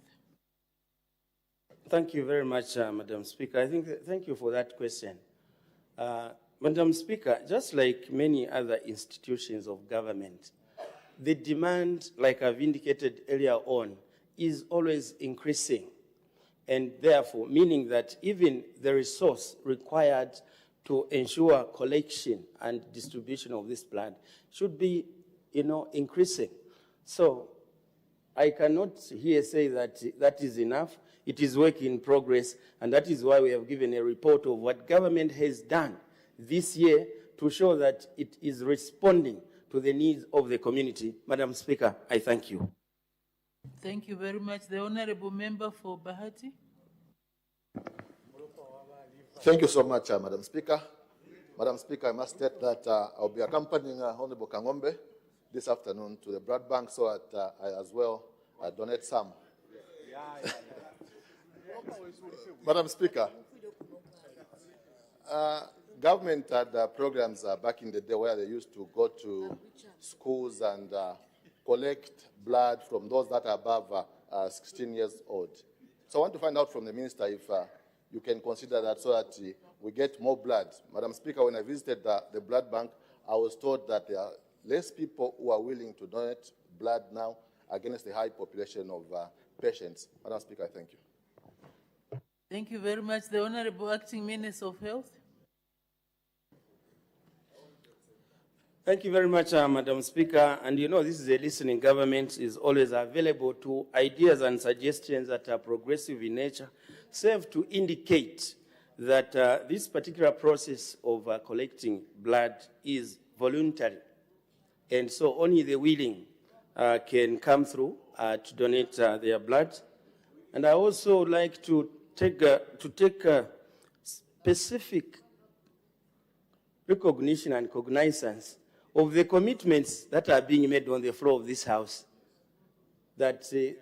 Thank you very much, Madam Speaker. Thank you for that question. Madam Speaker, just like many other institutions of government, the demand, like I've indicated earlier on, is always increasing. And therefore, meaning that even the resource required to ensure collection and distribution of this blood should be, increasing. So I cannot here say that that is enough. It is work in progress, and that is why we have given a report of what government has done this year to show that it is responding to the needs of the community. Madam Speaker, I thank you. Thank you very much. The Honorable Member for Bahati. Thank you so much, Madam Speaker. Madam Speaker, I must state that I'll be accompanying Honorable Kangombe this afternoon to the blood bank so that I as well donate some. Madam Speaker, government had programs back in the day where they used to go to schools and collect blood from those that are above 16 years old. So I want to find out from the Minister if you can consider that so that we get more blood. Madam Speaker, when I visited the blood bank, I was told that there are less people who are willing to donate blood now against the high population of patients. Madam Speaker, I thank you. Thank you very much. The Honorable Acting Minister of Health. Thank you very much, Madam Speaker. And you know, this is a listening government, is always available to ideas and suggestions that are progressive in nature, serve to indicate that this particular process of collecting blood is voluntary. And so only the willing can come through to donate their blood. And I also like to take specific recognition and cognizance of the commitments that are being made on the floor of this House, that the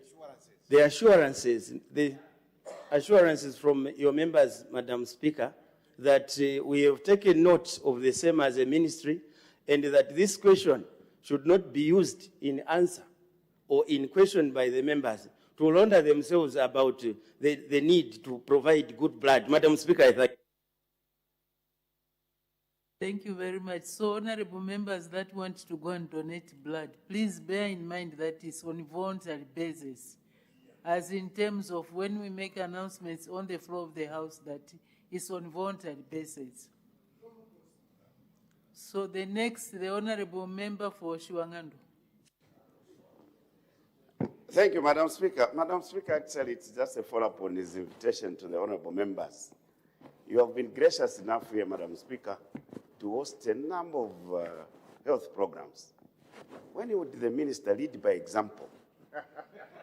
assurances from your members, Madam Speaker, that we have taken note of the same as a ministry, and that this question should not be used in answer or in question by the members to launder themselves about the need to provide good blood. Madam Speaker, I thank you. Thank you very much. So, honorable members that want to go and donate blood, please bear in mind that it's on voluntary basis, as in terms of when we make announcements on the floor of the House that it's on voluntary basis. So the next, the honorable member for Shiwangando. Thank you, Madam Speaker. Madam Speaker, actually, it's just a follow-up on his invitation to the honorable members. You have been gracious enough here, Madam Speaker, to host a number of health programs. When would the minister lead by example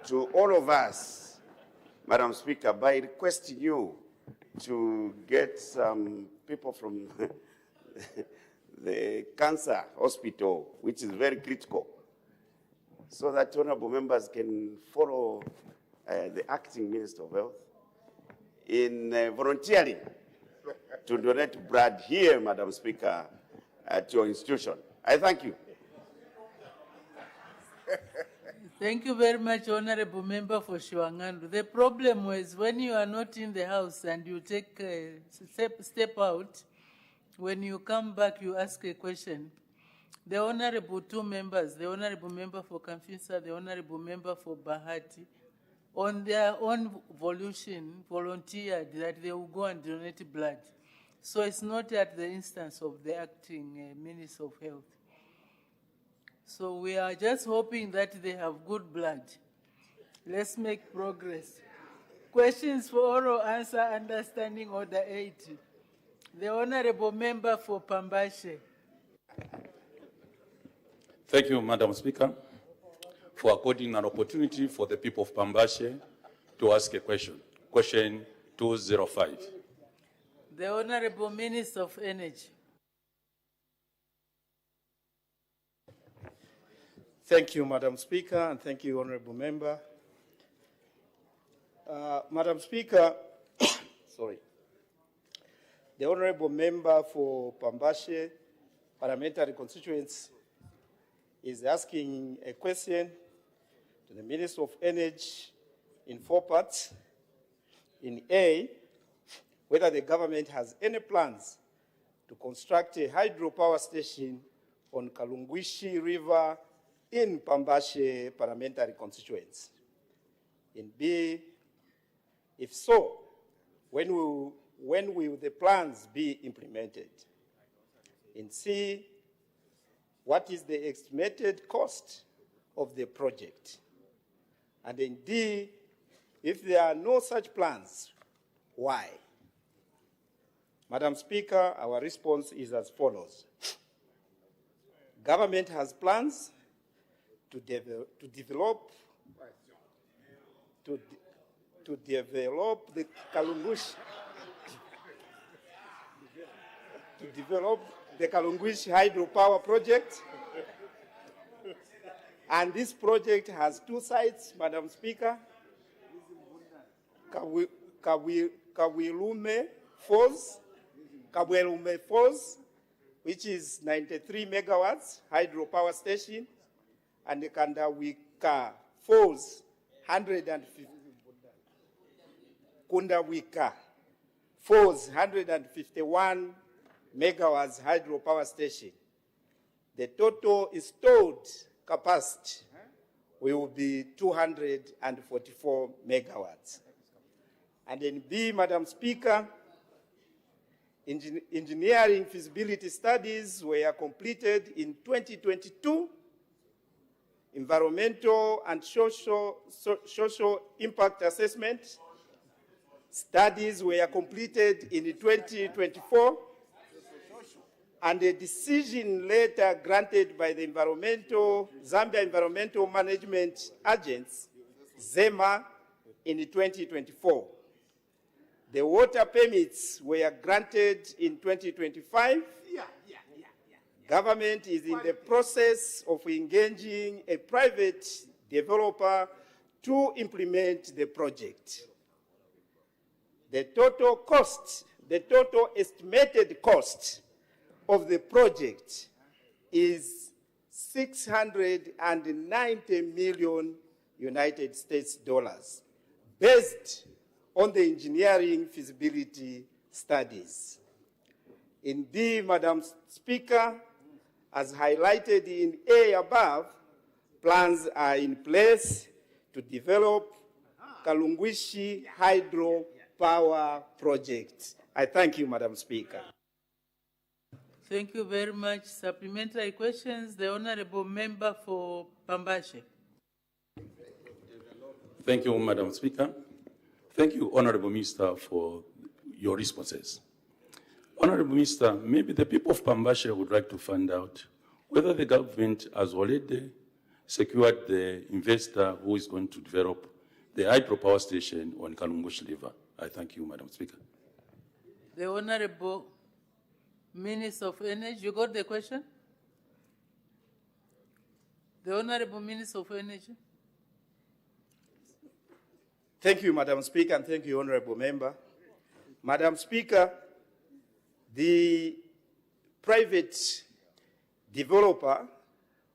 to all of us, Madam Speaker, by requesting you to get some people from the cancer hospital, which is very critical, so that honorable members can follow the acting Minister of Health in volunteering to donate blood here, Madam Speaker, at your institution. I thank you. Thank you very much, honorable member for Shiwangando. The problem was when you are not in the House and you take step out, when you come back, you ask a question. The honorable two members, the honorable member for Kamfisa, the honorable member for Bahati, on their own volition, volunteered that they will go and donate blood. So it's not at the instance of the acting Minister of Health. So we are just hoping that they have good blood. Let's make progress. Questions for oral answer, understanding order 80. The honorable member for Pambashe. Thank you, Madam Speaker, for according an opportunity for the people of Pambashe to ask a question. Question 205. The Honorable Minister of Energy. Thank you, Madam Speaker, and thank you, Honorable Member. Madam Speaker, sorry. The Honorable Member for Pambashe Parliamentary Constituency is asking a question to the Minister of Energy in 4 parts. In A, whether the government has any plans to construct a hydropower station on Kalungwishi River in Pambashe Parliamentary Constituency. In B, if so, when will the plans be implemented? In C, what is the estimated cost of the project? And in D, if there are no such plans, why? Madam Speaker, our response is as follows. Government has plans to develop the Kalungwishi hydropower project. And this project has 2 sites, Madam Speaker. Kabwelume Falls, which is 93 megawatts hydropower station, and the Kundawika Falls, 151 megawatts hydropower station. The total installed capacity will be 244 megawatts. And in B, Madam Speaker, engineering feasibility studies were completed in 2022. Environmental and social impact assessment studies were completed in 2024, and a decision letter granted by the Zambia Environmental Management Agents, ZEMA, in 2024. The water permits were granted in 2025. Government is in the process of engaging a private developer to implement the project. The total estimated cost of the project is $690 million United States dollars, based on the engineering feasibility studies. Indeed, Madam Speaker, as highlighted in A above, plans are in place to develop Kalungwishi Hydro Power Project. I thank you, Madam Speaker. Thank you very much. Supplementary questions. The Honorable Member for Pambashe. Thank you, Madam Speaker. Thank you, Honorable Minister, for your responses. Honorable Minister, maybe the people of Pambashe would like to find out whether the government has already secured the investor who is going to develop the hydropower station on Kalungwishi River. I thank you, Madam Speaker. The Honorable Minister of Energy, you got the question? The Honorable Minister of Energy. Thank you, Madam Speaker, and thank you, Honorable Member. Madam Speaker, the private developer,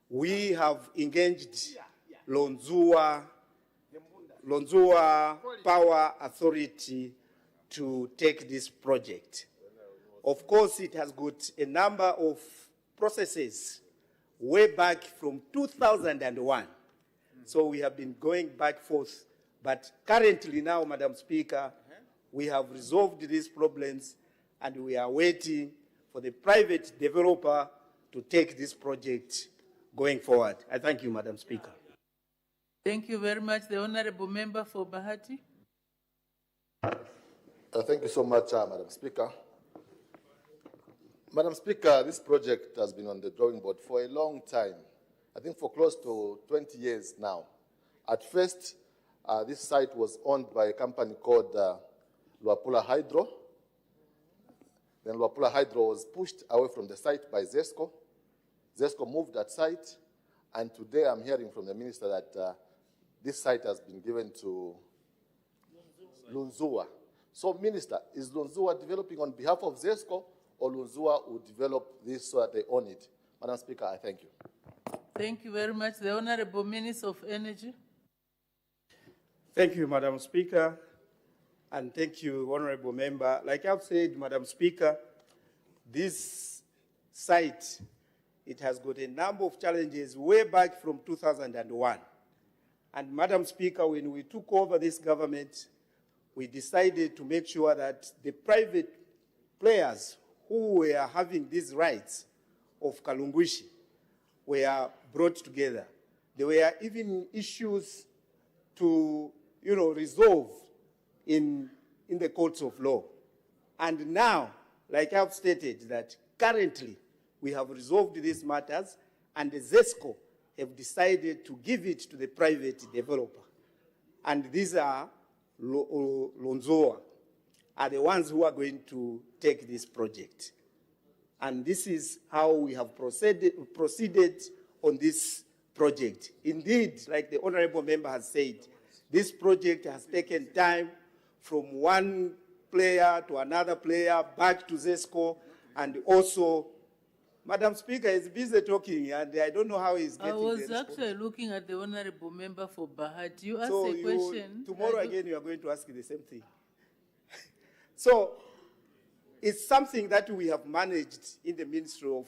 we have engaged Lonzua Power Authority to take this project. Of course, it has got a number of processes way back from 2001. So we have been going back and forth. But currently now, Madam Speaker, we have resolved these problems and we are waiting for the private developer to take this project going forward. I thank you, Madam Speaker. Thank you very much. The Honorable Member for Bahati. Thank you so much, Madam Speaker. Madam Speaker, this project has been on the drawing board for a long time, I think for close to 20 years now. At first, this site was owned by a company called Luapula Hydro. Then Luapula Hydro was pushed away from the site by ZESCO. ZESCO moved that site, and today I'm hearing from the minister that this site has been given to Lonzua. So, Minister, is Lonzua developing on behalf of ZESCO, or Lonzua will develop this so that they own it? Madam Speaker, I thank you. Thank you very much. The Honorable Minister of Energy. Thank you, Madam Speaker, and thank you, Honorable Member. Like I've said, Madam Speaker, this site, it has got a number of challenges way back from 2001. And Madam Speaker, when we took over this government, we decided to make sure that the private players who were having these rights of Kalungwishi were brought together. There were even issues to, resolve in the courts of law. And now, like I've stated, that currently we have resolved these matters, and the ZESCO have decided to give it to the private developer. And these are Lonzoa, are the ones who are going to take this project. And this is how we have proceeded on this project. Indeed, like the Honorable Member has said, this project has taken time from one player to another player, back to ZESCO, and also, Madam Speaker is busy talking, and I don't know how he's getting I was actually looking at the Honorable Member for Bahati. You asked a question. Tomorrow again, you are going to ask the same thing. So, it's something that we have managed in the Ministry of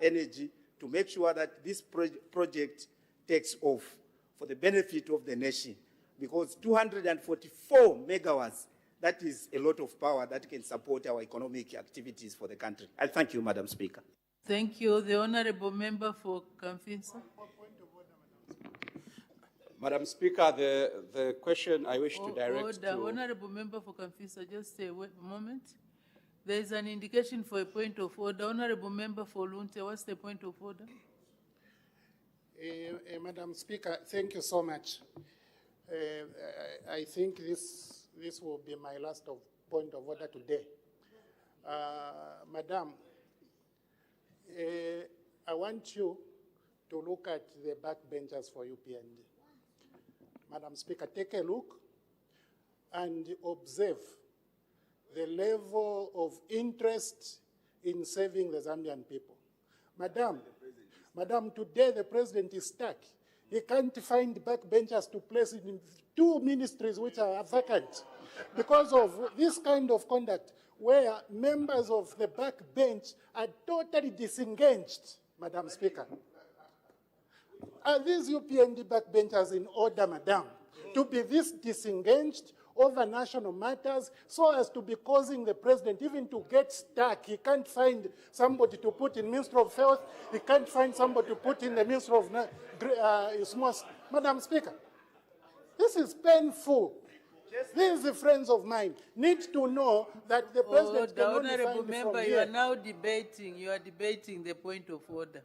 Energy to make sure that this project takes off for the benefit of the nation, because 244 megawatts, that is a lot of power that can support our economic activities for the country. I thank you, Madam Speaker. Thank you. The Honorable Member for Kamfinsa. Madam Speaker, the question I wish to direct Order. Honorable Member for Kamfinsa, just a moment. There is an indication for a point of order. Honorable Member for Lunte, what's the point of order? Madam Speaker, thank you so much. I think this will be my last point of order today. Madam, I want you to look at the backbenchers for UPND. Madam Speaker, take a look and observe the level of interest in saving the Zambian people. Madam, today the president is stuck. He can't find backbenchers to place in 2 ministries which are vacant because of this kind of conduct where members of the backbench are totally disengaged, Madam Speaker. Are these UPND backbenchers in order, Madam, to be this disengaged over national matters so as to be causing the president even to get stuck? He can't find somebody to put in Minister of Health. He can't find somebody to put in the Minister of Madam Speaker, this is painful. These friends of mine need to know that the president the cannot Honorable find Member, from you here. are now debating. You are debating the point of order.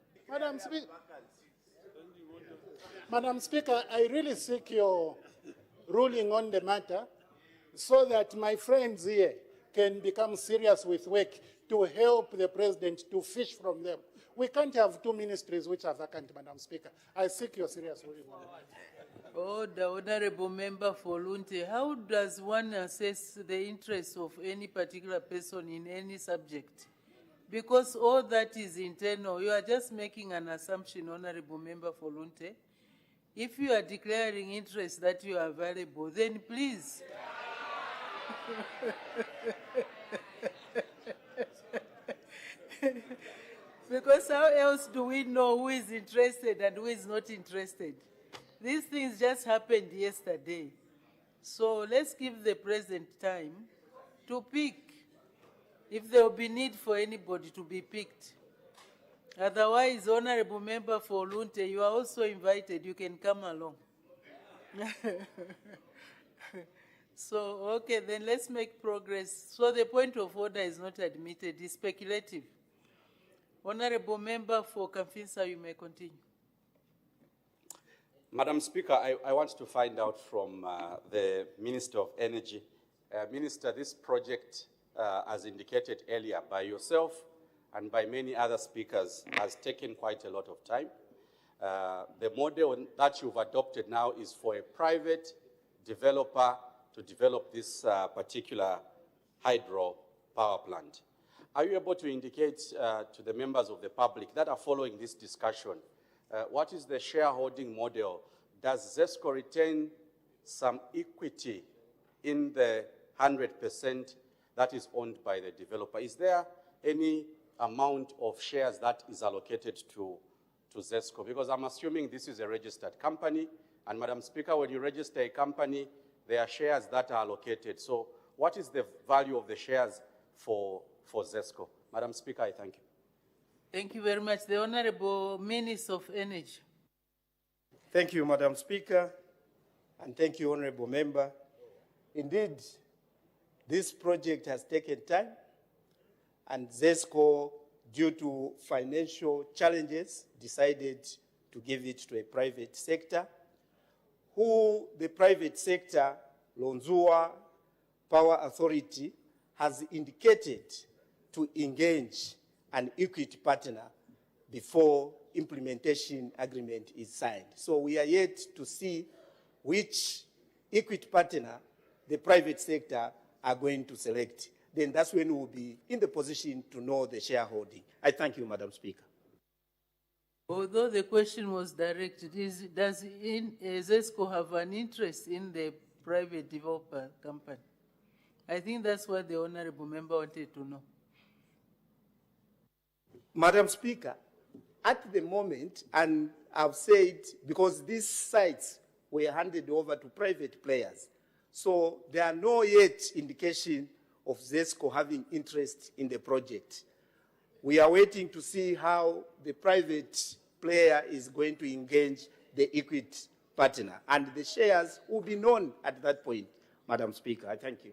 Madam Speaker, I really seek your ruling on the matter so that my friends here can become serious with work to help the president to fish from them. We can't have 2 ministries which are vacant, Madam Speaker. I seek your serious ruling on the matter. The Honorable Member for Lunte, how does one assess the interests of any particular person in any subject? Because all that is internal. You are just making an assumption, Honorable Member for Lunte. If you are declaring interest that you are available, then please. Because how else do we know who is interested and who is not interested? These things just happened yesterday. So let's give the president time to pick if there will be need for anybody to be picked. Otherwise, Honorable Member for Lunte, you are also invited. You can come along. So, okay, then let's make progress. So the point of order is not admitted. It's speculative. Honorable Member for Kamfinsa, you may continue. Madam Speaker, I want to find out from the Minister of Energy. Minister, this project, as indicated earlier by yourself and by many other speakers, has taken quite a lot of time. The model that you've adopted now is for a private developer to develop this particular hydro power plant. Are you able to indicate to the members of the public that are following this discussion what is the shareholding model? Does ZESCO retain some equity in the 100% that is owned by the developer? Is there any amount of shares that is allocated to ZESCO? Because I'm assuming this is a registered company, and Madam Speaker, when you register a company, there are shares that are allocated. So what is the value of the shares for ZESCO? Madam Speaker, I thank you. Thank you very much. The Honorable Minister of Energy. Thank you, Madam Speaker, and thank you, Honorable Member. Indeed, this project has taken time, and ZESCO, due to financial challenges, decided to give it to a private sector, who the private sector, Lonzua Power Authority, has indicated to engage an equity partner before implementation agreement is signed. So we are yet to see which equity partner the private sector are going to select. Then that's when we will be in the position to know the shareholding. I thank you, Madam Speaker. Although the question was directed, does ZESCO have an interest in the private developer company? I think that's what the Honorable Member wanted to know. Madam Speaker, at the moment, and I've said, because these sites were handed over to private players. So there are no yet indication of ZESCO having interest in the project. We are waiting to see how the private player is going to engage the equity partner, and the shares will be known at that point. Madam Speaker, I thank you.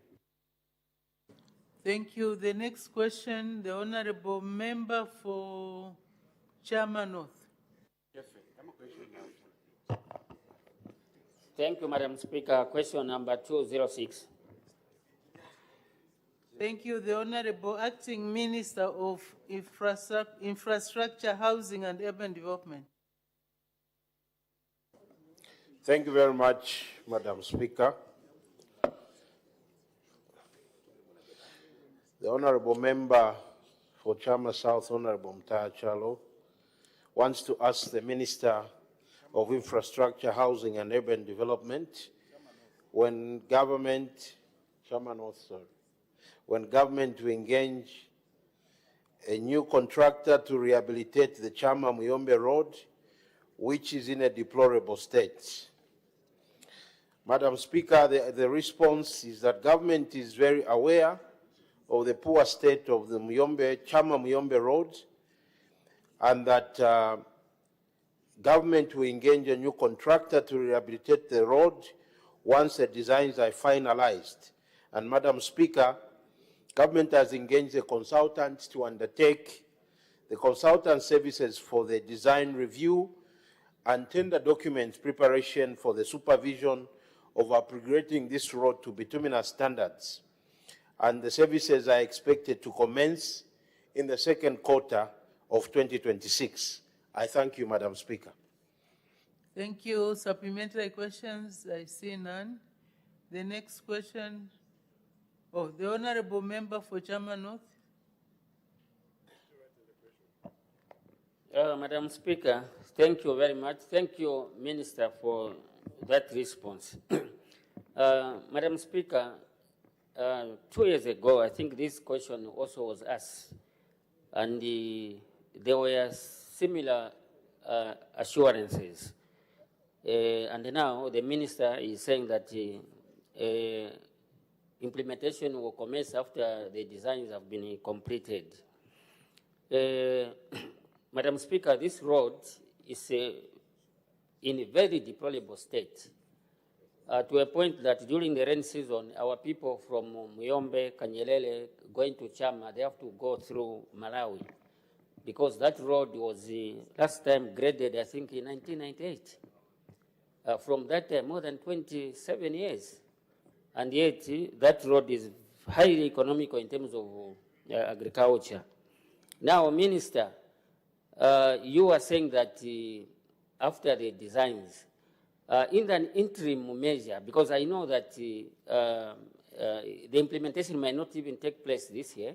Thank you. The next question, the Honorable Member for Chama North. Thank you, Madam Speaker. Question number 206. Thank you. The Honorable Acting Minister of Infrastructure, Housing and Urban Development. Thank you very much, Madam Speaker. The Honorable Member for Chama South, Honorable Mtaya Chalo, wants to ask the Minister of Infrastructure, Housing and Urban Development, when government will engage a new contractor to rehabilitate the Chama Muyombe Road, which is in a deplorable state. Madam Speaker, the response is that government is very aware of the poor state of the Chama Muyombe Road, and that government will engage a new contractor to rehabilitate the road once the designs are finalized. And Madam Speaker, government has engaged a consultant to undertake the consultant services for the design review and tender documents preparation for the supervision of upgrading this road to bituminous standards. And the services are expected to commence in the second quarter of 2026. I thank you, Madam Speaker. Thank you. Supplementary questions? I see none. The next question, the Honorable Member for Chama North. Madam Speaker, thank you very much. Thank you, Minister, for that response. Madam Speaker, 2 years ago, I think this question also was asked, and there were similar assurances. And now the Minister is saying that implementation will commence after the designs have been completed. Madam Speaker, this road is in a very deplorable state, to a point that during the rain season, our people from Muyombe, Kanyelele, going to Chama, they have to go through Malawi, because that road was last time graded, I think, in 1998. From that time, more than 27 years. And yet, that road is highly economical in terms of agriculture. Now, Minister, you are saying that after the designs, in an interim measure, because I know that the implementation might not even take place this year,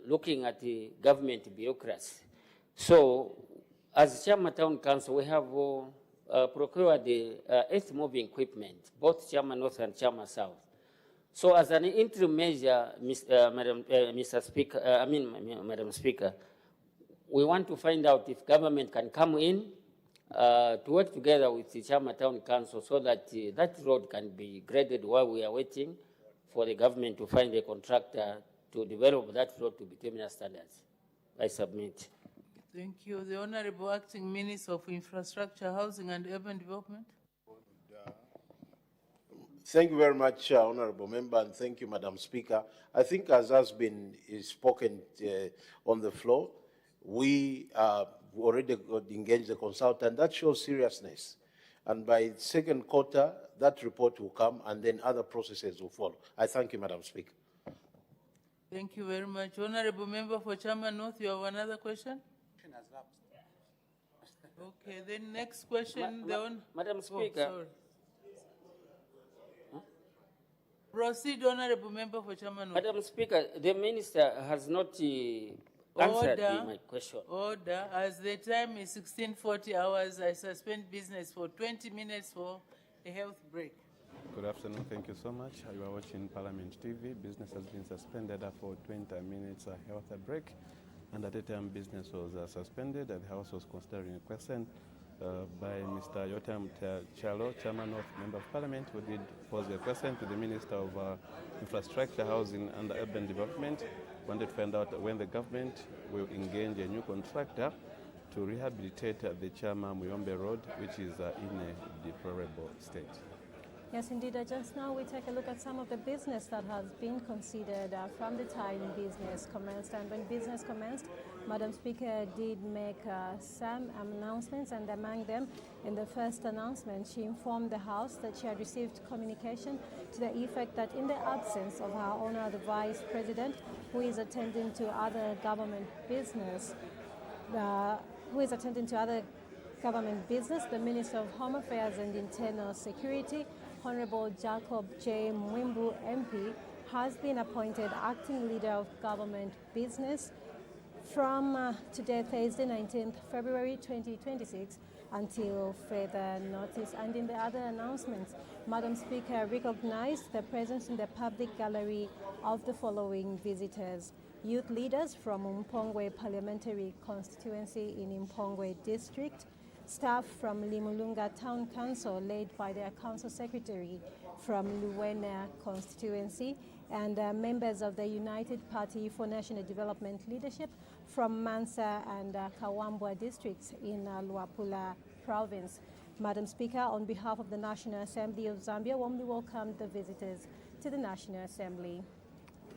looking at the government bureaucracy. So, as Chama Town Council, we have procured the earth-moving equipment, both Chama North and Chama South. So, as an interim measure, Madam Speaker, we want to find out if government can come in to work together with the Chama Town Council so that that road can be graded while we are waiting for the government to find a contractor to develop that road to bituminous standards. I submit. Thank you. The Honorable Acting Minister of Infrastructure, Housing and Urban Development. Thank you very much, Honorable Member, and thank you, Madam Speaker. I think as has been spoken on the floor, we already engaged the consultant. That shows seriousness. And by the second quarter, that report will come, and then other processes will follow. I thank you, Madam Speaker. Thank you very much. Honorable Member for Chama North, you have another question? Okay, then next question. Madam Speaker. Oh, sorry. Proceed, Honorable Member for Chama North. Madam Speaker, the Minister has not answered my question. Order. As the time is 16:40 hours, I suspend business for 20 minutes for a health break. Good afternoon. Thank you so much. You are watching Parliament TV. Business has been suspended for 20 minutes health break. And at the time business was suspended, and the House was considering a question by Mr. Yotam Chalo, Chairman of Member of Parliament, who did pose a question to the Minister of Infrastructure, Housing and Urban Development. Wanted to find out when the government will engage a new contractor to rehabilitate the Chama Muyombe Road, which is in a deplorable state. Yes, indeed. Just now we take a look at some of the business that has been considered from the time business commenced. And when business commenced, Madam Speaker did make some announcements, and among them, in the first announcement, she informed the House that she had received communication to the effect that in the absence of her Honour the Vice President, who is attending to other government business, the Minister of Home Affairs and Internal Security, Honorable Jacob J. Mwimbu MP, has been appointed acting leader of government business from today, Thursday, 19th February 2026, until further notice. And in the other announcements, Madam Speaker recognized the presence in the public gallery of the following visitors: youth leaders from Mpongwe Parliamentary Constituency in Mpongwe District, staff from Limulunga Town Council led by their Council Secretary from Luwena constituency, and members of the United Party for National Development Leadership from Mansa and Kawambwa districts in Luapula province. Madam Speaker, on behalf of the National Assembly of Zambia, warmly welcome the visitors to the National Assembly.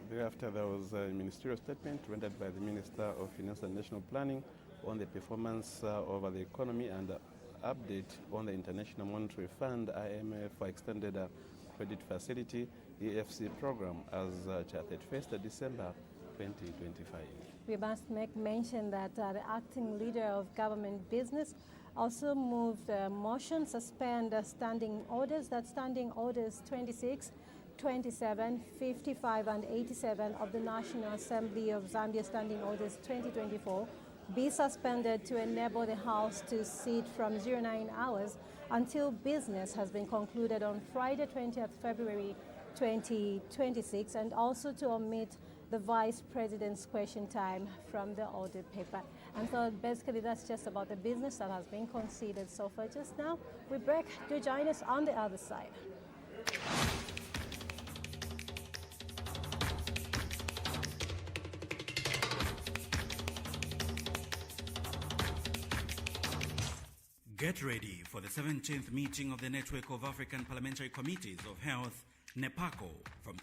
Thereafter, there was a ministerial statement rendered by the Minister of Finance and National Planning on the performance over the economy and update on the International Monetary Fund, IMF, extended credit facility, EFC program as 31st December 2025. We must make mention that the acting leader of government business also moved a motion suspend standing orders, that standing orders 26, 27, 55 and 87 of the National Assembly of Zambia Standing Orders 2024 be suspended to enable the House to sit from 09 hours until business has been concluded on Friday, 20th February 2026, and also to omit the Vice President's question time from the order paper. And so basically that's just about the business that has been considered so far. Just now, we break. Do join us on the other side. Get ready for the 17th meeting of the Network of African Parliamentary Committees of Health, NEPACO, from